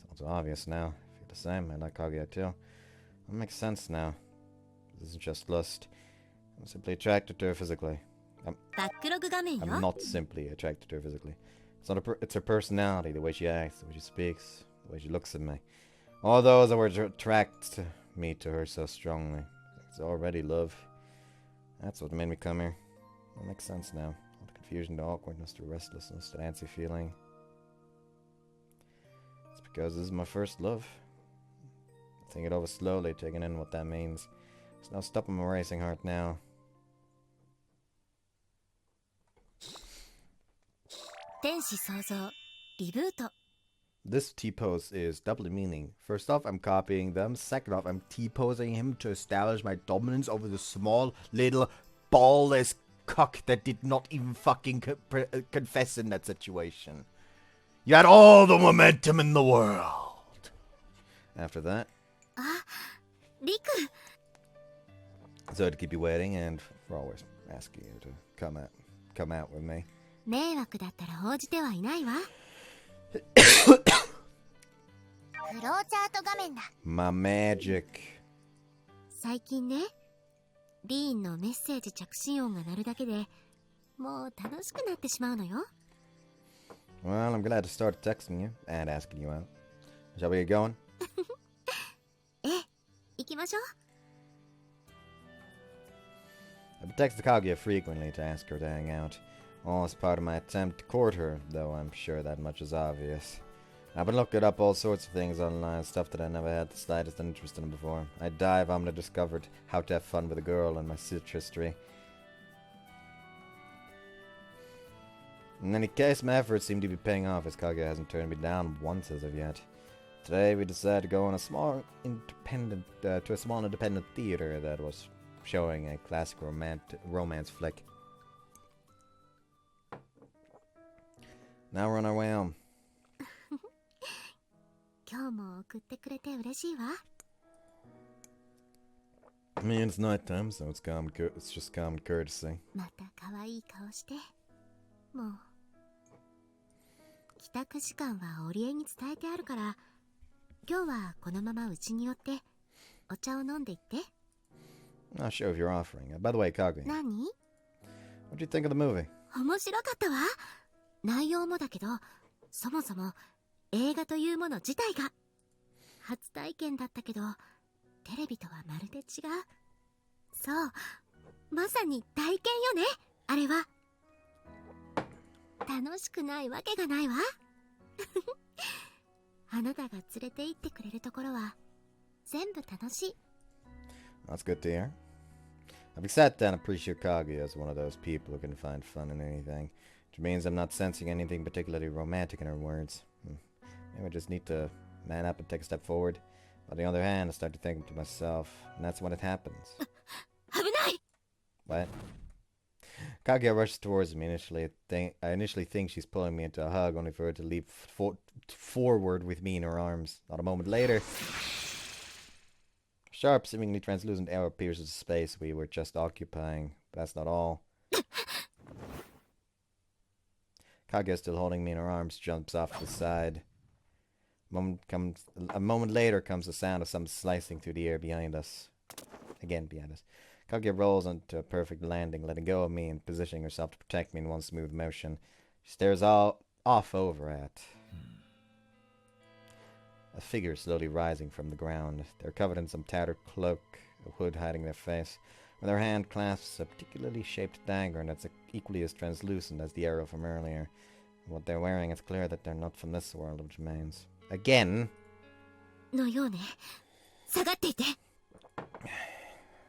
Sounds obvious now. I feel the same. I like Kaguya too. It makes sense now. This isn't just lust. I'm simply attracted to her physically. バックログ画面よ。 I'm not simply attracted to her physically. It's her personality, the way she acts, the way she speaks, the way she looks at me. All those that were attract me to her so strongly. It's already love. That's what made me come here. It makes sense now. All the confusion, the awkwardness, the restlessness, the antsy feeling. It's because this is my first love. Think it over slowly, taking in what that means. There's no stopping my racing heart now. 天使創造リブート This T-pose is doubly meaning. First off, I'm copying them. Second off, I'm T-posing him to establish my dominance over the small, little, ballless cuck that did not even fucking confess in that situation. You had all the momentum in the world. After that... あ、リク So to keep you waiting, and for always asking you to come out with me. 迷惑だったら応じてはいないわフローチャート画面だ My magic. 最近ねリーンのメッセージ着信音が鳴るだけでもう楽しくなってしまうのよ Well, I'm glad to start texting you and asking you out. Shall we get going? ええ行きましょう I've texted Kaguya frequently to ask her to hang out. All as part of my attempt to court her, though I'm sure that much is obvious. I've been looking up all sorts of things online, stuff that I never had the slightest interest in before. I dive on to discovered how to have fun with a girl and my such history. In any case, my efforts seem to be paying off as Kaguya hasn't turned me down once as of yet. Today we decided to go on a small independent theater that was showing a classic romance flick. Now we're on our way home. 今日も送ってくれて嬉しいわ I mean, it's nighttime, so it's just common courtesy. また可愛い顔してもう帰宅時間はオリエに伝えてあるから今日はこのまま家に寄ってお茶を飲んでいって I'll show if you're offering. By the way, Kaguya, 何 what'd you think of the movie? 面白かったわ内容もだけどそもそも映画というもの自体が初体験だったけどテレビとはまるで違うそうまさに体験よねあれは楽しくないわけがないわあなたが連れて行ってくれるところは全部楽しい That's good to hear. I've accepted and appreciate Kaguya as one of those people who can find fun in anything, which means I'm not sensing anything particularly romantic in her words. Maybe I just need to man up and take a step forward. On the other hand, I start to think to myself, and that's when it happens. 危ない What? Kaguya rushes towards me initially. I initially think she's pulling me into a hug, only for her to leap forward with me in her arms. Not a moment later, a sharp, seemingly translucent arrow pierces the space we were just occupying. But that's not all. Kaguya, still holding me in her arms, jumps off to the side. A moment later comes the sound of something slicing through the air behind us. Again behind us. Kaguya rolls onto a perfect landing, letting go of me and positioning herself to protect me in one smooth motion. She stares off over at a figure slowly rising from the ground. They're covered in some tattered cloak, a hood hiding their face. With their hand clasps a particularly shaped dagger, and that's equally as translucent as the arrow from earlier. And what they're wearing, it's clear that they're not from this world, which means... Again! のようね下がっていて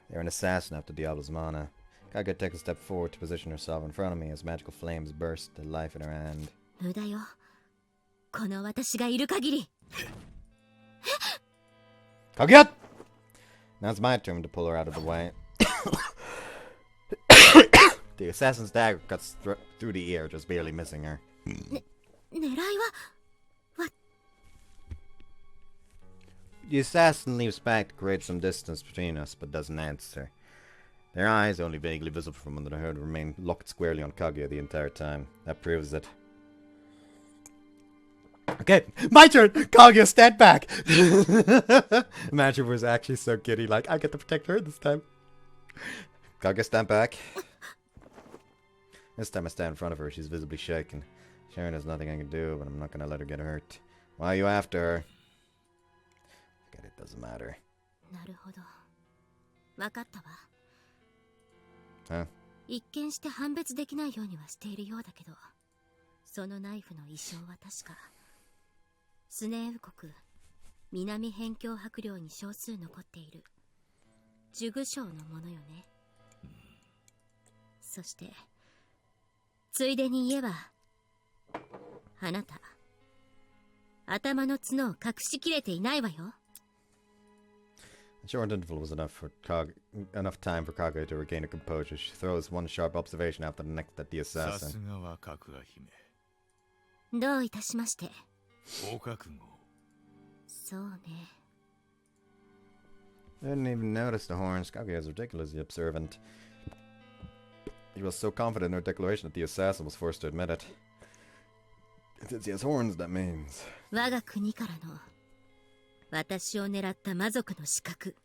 They're an assassin after Diablo's mana. Kaguya takes a step forward to position herself in front of me as magical flames burst to life in her hand. 無駄よこの私がいる限り Kaguya! Now it's my turn to pull her out of the way. The assassin's dagger cuts through the ear, just barely missing her. 狙いは The assassin leaps back to create some distance between us, but doesn't answer. Their eyes, only vaguely visible from under the hood, remain locked squarely on Kaguya the entire time. That proves it. Okay, my turn! Kaguya, stand back! Imagine it was actually so giddy, like, I get to protect her this time. Kaguya, stand back. This time I stand in front of her, she's visibly shaken. Sharon has nothing I can do, but I'm not gonna let her get hurt. Why are you after her? Forget it, doesn't matter. なるほど分かったわ Huh? 一見して判別できないようにはしているようだけどそのナイフの意匠は確かスネーウ国南辺境伯領に少数残っている呪具商のものよね。そしてついでに言えば、あなた頭の角を隠しきれていないわよ。A short interval was enough time for Kaguya to regain her composure. She throws one sharp observation after the next at the さ assassin. すがはカグア姫。どういたしまして。お覚悟。そうね。I didn't even notice the horns. Kaguya is ridiculously observant. He was so confident in her declaration that the assassin was forced to admit it. Since he has horns, that means... 我が国からの私を狙った魔族の資格。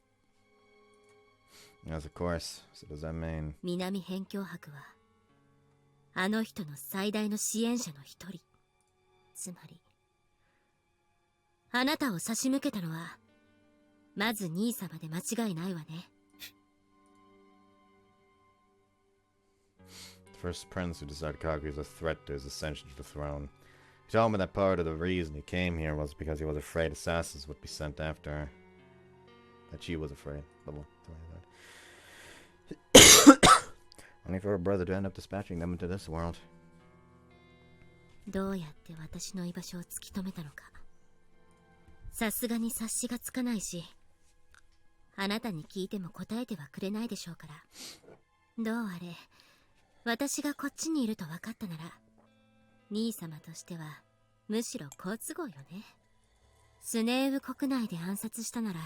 Yes, of course. So does that mean... 南辺境伯はあの人の最大の支援者の一人。つまりあなたを差し向けたのはまず兄様で間違いないわね。The first prince who decided Kaguya was a threat to his ascension to the throne. He told me that part of the reason he came here was because he was afraid assassins would be sent after her. That she was afraid. Only for her brother to end up dispatching them into this world. どうやって私の居場所を突き止めたのか。さすがに察しがつかないし、あなたに聞いても答えてはくれないでしょうから。どうあれ、私がこっちにいると分かったなら、兄様としてはむしろ好都合よね。スネーブ国内で暗殺したなら、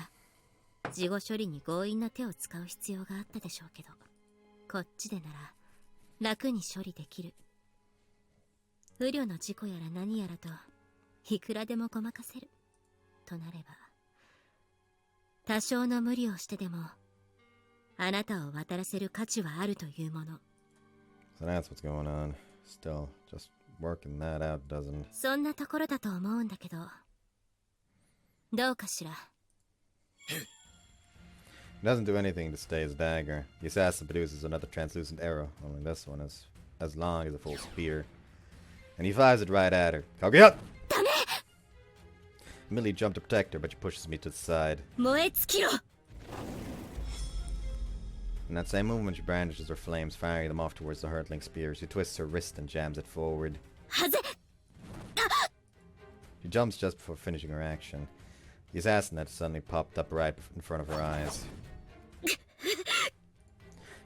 事後処理に強引な手を使う必要があったでしょうけど、こっちでなら楽に処理できる。不慮の事故やら何やらといくらでもごまかせるとなれば、多少の無理をしてでもあなたを渡らせる価値はあるというもの。 So that's what's going on. Still, just working that out doesn't... そんなところだと思うんだけど、どうかしら。 It doesn't do anything to stay his dagger. The assassin produces another translucent arrow, only this one is as long as a full spear. And he fires it right at her. Kaguya! Millie jumped to protect her, but she pushes me to the side. 燃え尽きろ! In that same movement, she brandishes her flames, firing them off towards the hurtling spear. She twists her wrist and jams it forward. はぜ! She jumps just before finishing her action. The assassin had suddenly popped up right in front of her eyes. He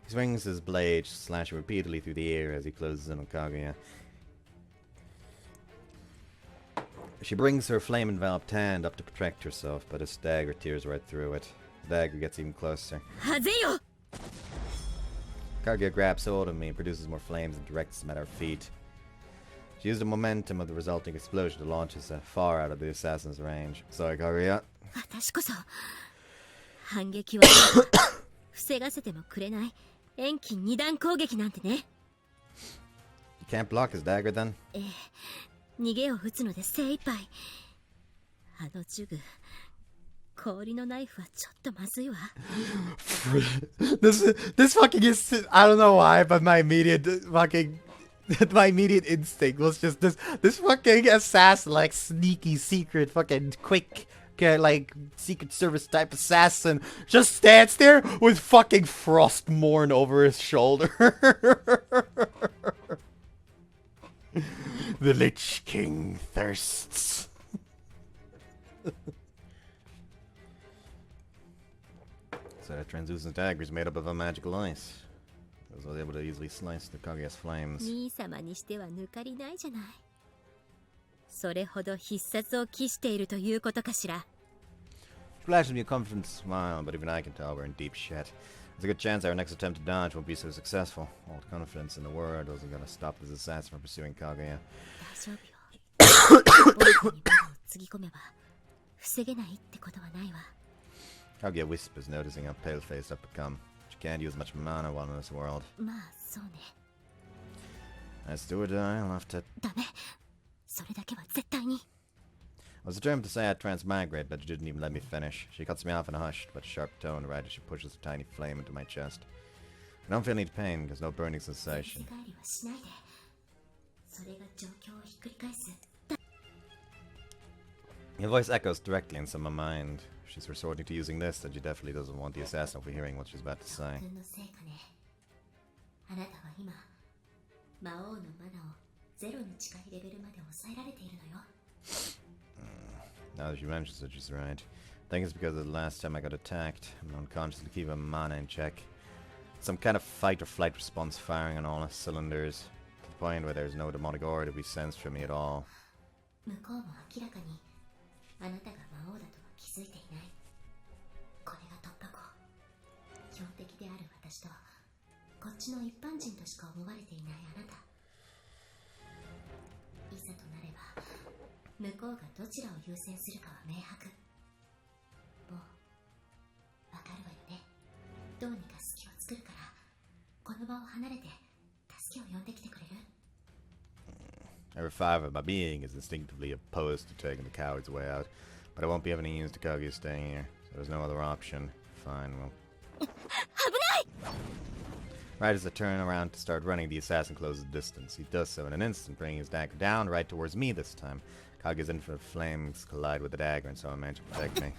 swings his blade, slashing repeatedly through the air as he closes in on Kaguya. She brings her flame-enveloped hand up to protect herself, but his dagger tears right through it. The dagger gets even closer. はぜよ! Kaguya grabs hold of me, produces more flames, and directs them at our feet. She used the momentum of the resulting explosion to launch us far out of the assassin's range. Sorry, Kaguya. 私こそ反撃は防がせてもくれない遠近二段攻撃なんてね。 You can't block his dagger then? 逃げを打つので精一杯。あの呪具、氷のナイフはちょっとまずいわ。This fucking is... I don't know why, but my immediate instinct was just this fucking assassin, like sneaky, secret, fucking quick, like Secret Service type assassin, just stands there with fucking Frostmourne over his shoulder. The Lich King thirsts. So that translucent dagger is made up of a magical ice. I was able to easily slice the Kaguya's flames. 兄様にしては抜かりないじゃない。それほど必殺を期しているということかしら。 She flashes me a confident smile, but even I can tell we're in deep shit. There's a good chance our next attempt to dodge won't be so successful. All the confidence in the world wasn't gonna stop this assassin from pursuing Kaguya. 大丈夫よ。王子に物をつぎ込めば防げないってことはないわ。 Kaguya whispers, noticing how pale-faced I've become. She can't use much mana while in this world. まあそうね。 As do or die, I'll have to... ダメ。それだけは絶対に。 I was determined to say I'd transmigrate, but she didn't even let me finish. She cuts me off in a hushed but sharp tone right as she pushes a tiny flame into my chest. I don't feel any pain, there's no burning sensation. 帰りはしないで。それが状況をひっくり返す。Your voice echoes directly inside my mind. If she's resorting to using this, then she definitely doesn't want the assassin overhearing what she's about to say. 君のせいかね。あなたは今魔王のマナをゼロに近いレベルまで抑えられているのよ。Now that she mentions it, she's right. I think it's because of the last time I got attacked. I'm unconsciously keeping my mana in check. Some kind of fight or flight response firing on all cylinders, to the point where there's no demonic aura to be sensed from me at all. 向こうも明らかにあなたが魔王だとは気づいていない。これが突破口。標的である私とこっちの一般人としか思われていないあなた。いざとなれば向こうがどちらを優先するかは明白。もうわかるわよね。どうにか隙を作るからこの場を離れて助けを呼んできてくれる？ Every fiber of my being is instinctively opposed to taking the coward's way out, but I won't be of any use to Kaguya staying here, so there's no other option. Fine, well... Right as I turn around to start running, the assassin closes the distance. He does so in an instant, bringing his dagger down right towards me this time. Kaguya's infinite flames collide with the dagger, and so I'm meant to protect me.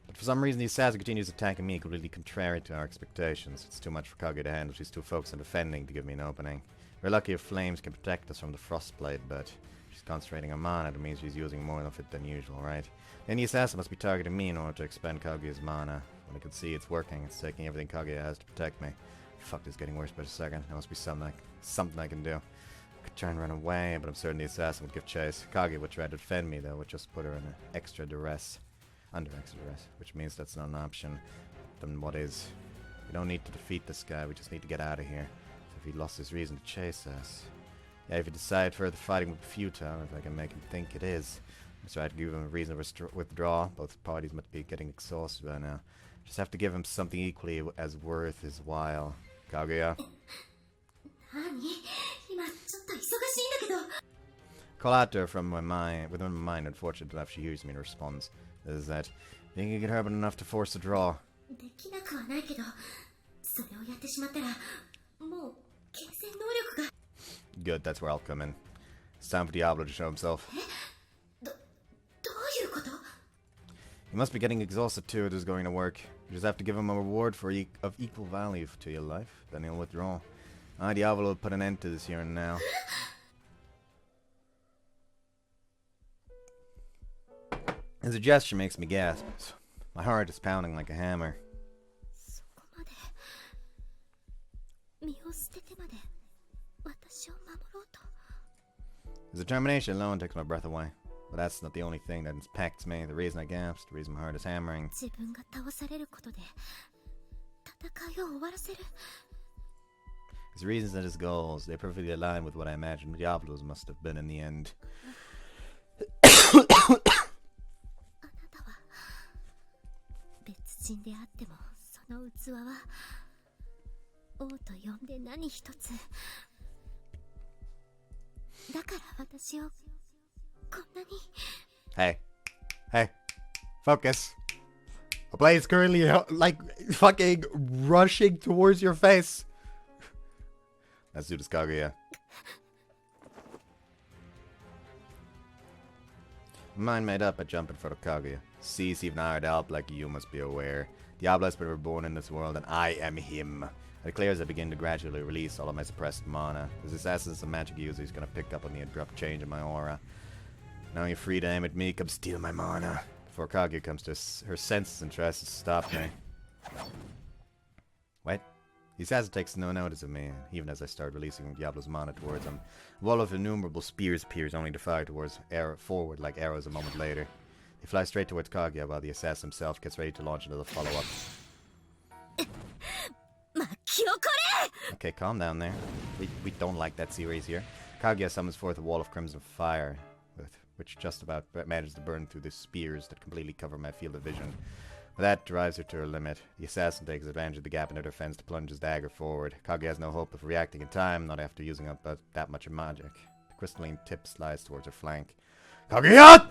But for some reason, the assassin continues attacking me, completely contrary to our expectations. It's too much for Kaguya to handle. She's too focused on defending to give me an opening. We're lucky if flames can protect us from the frostblade, but she's concentrating on mana. That means she's using more of it than usual, right? Then the assassin must be targeting me in order to expend Kaguya's mana. When I can see it's working, it's taking everything Kaguya has to protect me. Fuck, this is getting worse by the second. There must be something I can do. I could try and run away, but I'm certain the assassin would give chase. Kaguya would try to defend me, though, would just put her in extra duress. Under extra duress, which means that's not an option. Then what is? We don't need to defeat this guy, we just need to get out of here. So if he lost his reason to chase us... Yeah, if you decide further fighting would be futile, if I can make him think it is. I try to give him a reason to withdraw. Both parties must be getting exhausted by now. Just have to give him something equally as worth his while. Kaguya? Call out to her from my mind, within my mind, unfortunate enough she hears me and responds. Is that, think you can hurt enough to force a draw? Good, that's where I'll come in. It's time for Diablo to show himself. He must be getting exhausted too, it is going to work. You just have to give him a reward of equal value to your life, then he'll withdraw. Diablo will put an end to this here and now. His gesture makes me gasp. My heart is pounding like a hammer. His determination alone takes my breath away. But that's not the only thing that impacts me. The reason I gasp, the reason my heart is hammering. His reasons and his goals, they perfectly align with what I imagined Diablo's must have been in the end. Hey, focus. A blade is currently like fucking rushing towards your face. Let's do this, Kaguya. Mind made up, I jump in front of Kaguya. Sees even hired help like you must be aware. Diablo has been reborn in this world and I am him. It declares I begin to gradually release all of my suppressed mana. As assassin's a magic user, he's gonna pick up on the abrupt change in my aura. Now you're free to aim at me, come steal my mana. Before Kaguya comes to her senses and tries to stop me. What? The assassin takes no notice of me, even as I start releasing Diablo's mana towards him. A wall of innumerable spears appears, only to fire forward like arrows a moment later. They fly straight towards Kaguya while the assassin himself gets ready to launch another follow-up. Okay, calm down there. We don't like that series here. Kaguya summons forth a wall of crimson fire, which just about manages to burn through the spears that completely cover my field of vision. That drives her to her limit. The assassin takes advantage of the gap in her defense to plunge his dagger forward. Kaguya has no hope of reacting in time, not after using up that much magic. The crystalline tip slides towards her flank. Kaguya!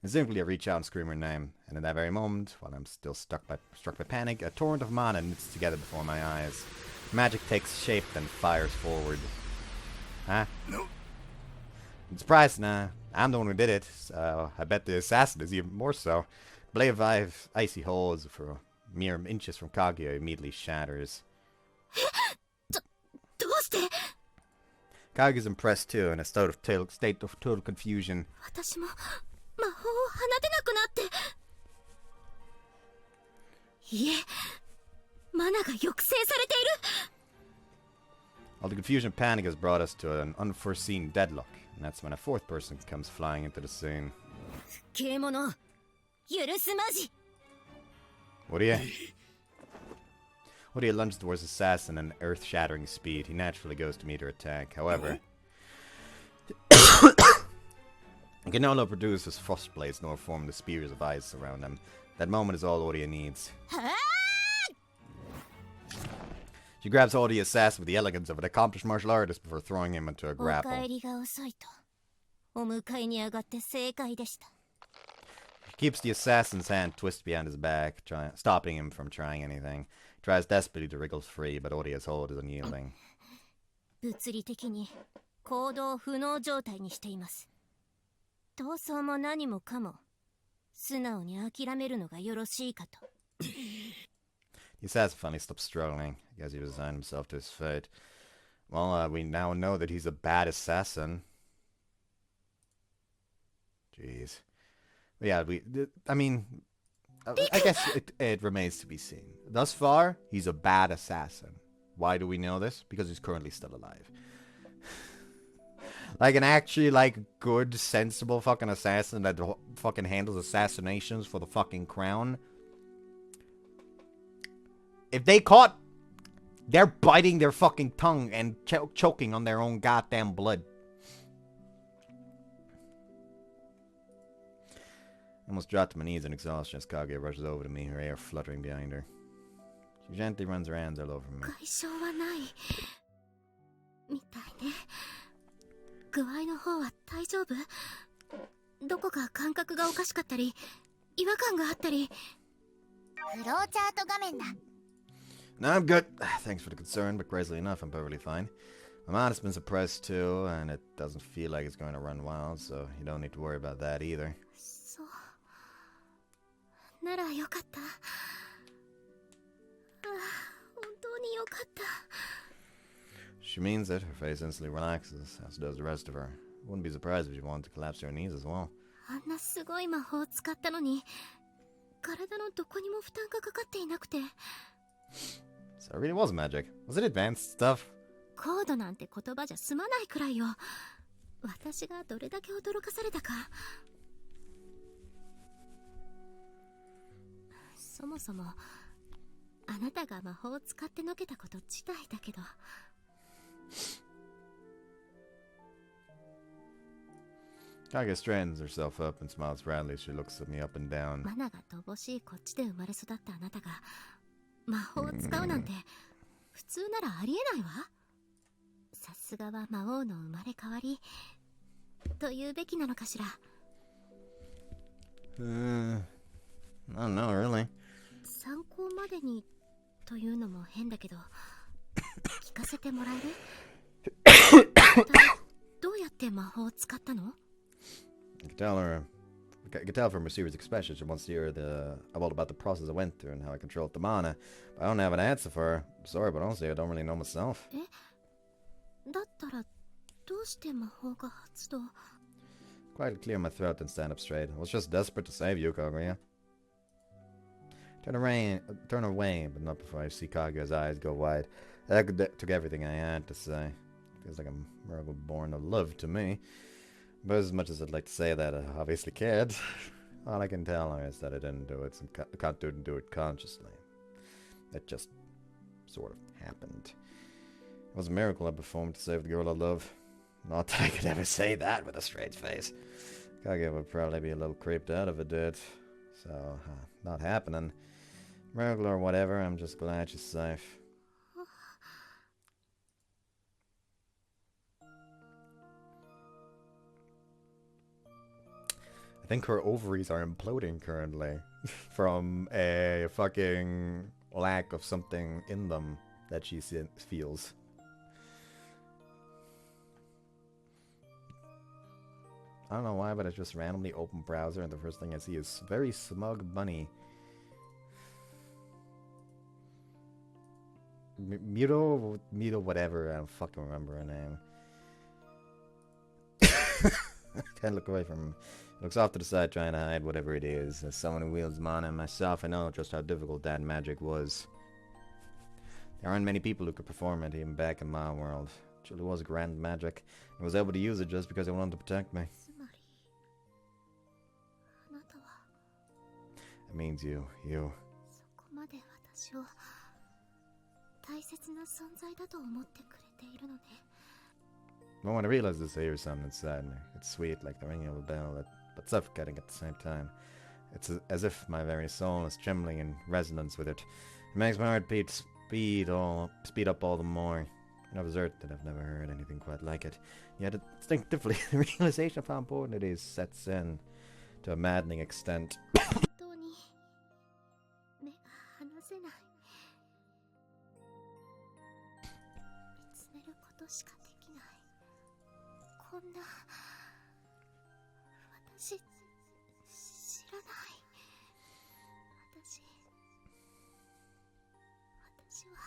Instinctively I reach out and scream her name, and in that very moment, while I'm still struck by panic, a torrent of mana knits together before my eyes. Magic takes shape, then fires forward. Huh? No. I'm surprised, nah. I'm the one who did it, so I bet the assassin is even more so. Blade of icy holes for mere inches from Kaguya immediately shatters. どうして Kaguya's impressed too, in a state of total confusion. 私も魔法を放てなくなっていえマナが抑制されている All the confusion and panic has brought us to an unforeseen deadlock, and that's when a fourth person comes flying into the scene. 啓物許すまじ Orie lunges towards the assassin at an earth-shattering speed. He naturally goes to meet her attack. However, he can no longer produce his frost blades nor form the spears of ice around him. That moment is all Orie needs. She grabs hold of the assassin with the elegance of an accomplished martial artist before throwing him into a お grapple. 帰りが遅いとお迎えに上がって正解でした He keeps the assassin's hand twisted behind his back, stopping him from trying anything. He tries desperately to wriggle free, but Orie's hold is unyielding. 物理的に行動不能状態にしています闘争も何もかも素直に諦めるのがよろしいかと The assassin finally stops struggling. I guess he resigned himself to his fate. Well, we now know that he's a bad assassin. Jeez. But yeah, I guess it remains to be seen. Thus far, he's a bad assassin. Why do we know this? Because he's currently still alive. Like an actually, good, sensible fucking assassin that fucking handles assassinations for the fucking crown. If they caught, they're biting their fucking tongue and choking on their own goddamn blood. I almost dropped to my knees in exhaustion as Kaguya rushes over to me, her hair fluttering behind her. She gently runs her hands all over me. 解消はないみたいね具合の方は大丈夫どこか感覚がおかしかったり違和感があったりフローチャート画面だ No, I'm good. Thanks for the concern, but crazily enough, I'm perfectly fine. My mind has been suppressed too, and it doesn't feel like it's going to run wild, so you don't need to worry about that either. そうならよかったああ本当によかった She means it. Her face instantly relaxes, as does the rest of her. Wouldn't be surprised if she wanted to collapse to her knees as well. あんなすごい魔法を使ったのに体のどこにも負担がかかっていなくて So it really was magic. Was it advanced stuff? 高度なんて言葉じゃ済まないくらいよ私がどれだけ驚かされたかそもそもあなたが魔法を使ってのけたこと自体だけど Kaguya straightens herself up and smiles proudly as she looks at me up and down. マナが乏しいこっちで生まれ育ったあなたが魔法を使うなんて普通ならありえないわさすがは魔王の生まれ変わりと言うべきなのかしら I don't know, really. 参考までにというのも変だけど聞かせてもらえるどうやって魔法を使ったの I could tell from her serious expression she wants to hear about the process I went through and how I controlled the mana. But I don't have an answer for her. Sorry, but honestly, I don't really know myself. だったらどうして魔法が発動 Quietly clear my throat and stand up straight. I was just desperate to save you, Kaguya. Turn away, but not before I see Kaguya's eyes go wide. That took everything I had to say. Feels like a miracle born of love to me. But as much as I'd like to say that, I obviously cared. All I can tell her is that I didn't do it, didn't do it consciously. It just sort of happened. It was a miracle I performed to save the girl I love. Not that I could ever say that with a straight face. Kaguya would probably be a little creeped out if it did. So, not happening. Miracle or whatever, I'm just glad she's safe. I think her ovaries are imploding currently from a fucking lack of something in them that she feels. I don't know why, but I just randomly open browser and the first thing I see is very smug bunny. Muto, whatever. I don't fucking remember her name. Can't look away from him. Looks off to the side trying to hide whatever it is. As someone who wields mana and myself, I know just how difficult that magic was. There aren't many people who could perform it, even back in my world. It truly was grand magic. I was able to use it just because I wanted to protect me. つまりあなたは It means you. そこまで私を大切な存在だと思ってくれているのね。 But when I realized this, I hear something inside me. It's sweet, like the ringing of a bell, but suffocating at the same time. It's as if my very soul is trembling in resonance with it. It makes my heart speed up all the more. And I've observed that I've never heard anything quite like it. Yet instinctively, the realization of how important it is sets in to a maddening extent. 本当に目が離せない。見つめることしかできない。こんな私知らない。私は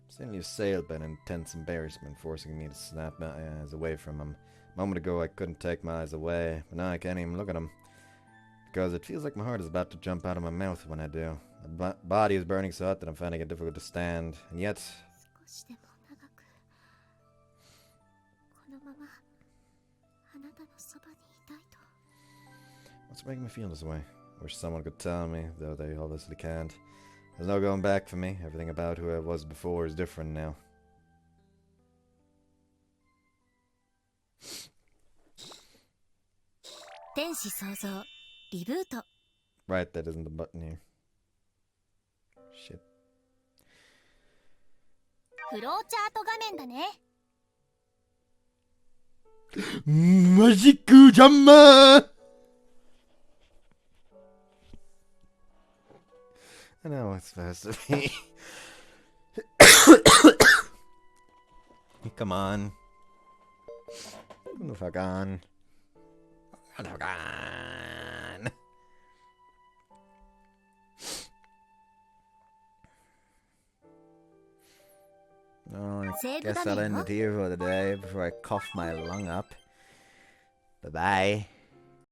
Suddenly assailed by an intense embarrassment, forcing me to snap my eyes away from him. A moment ago, I couldn't take my eyes away, but now I can't even look at him. Because it feels like my heart is about to jump out of my mouth when I do. My body is burning so hot that I'm finding it difficult to stand. And yet... 少しでも長くこのままあなたのそばにいたいと。 What's making me feel this way? I wish someone could tell me, though they obviously can't. There's no going back for me. Everything about who I was before is different now. Right, that isn't the button here. Shit. フローチャート画面だね。マジックジャンマー I know it's supposed to be. Come on. Come the fuck on. Come the fuck on. Oh, I guess I'll end it here for the day before I cough my lung up. Bye-bye.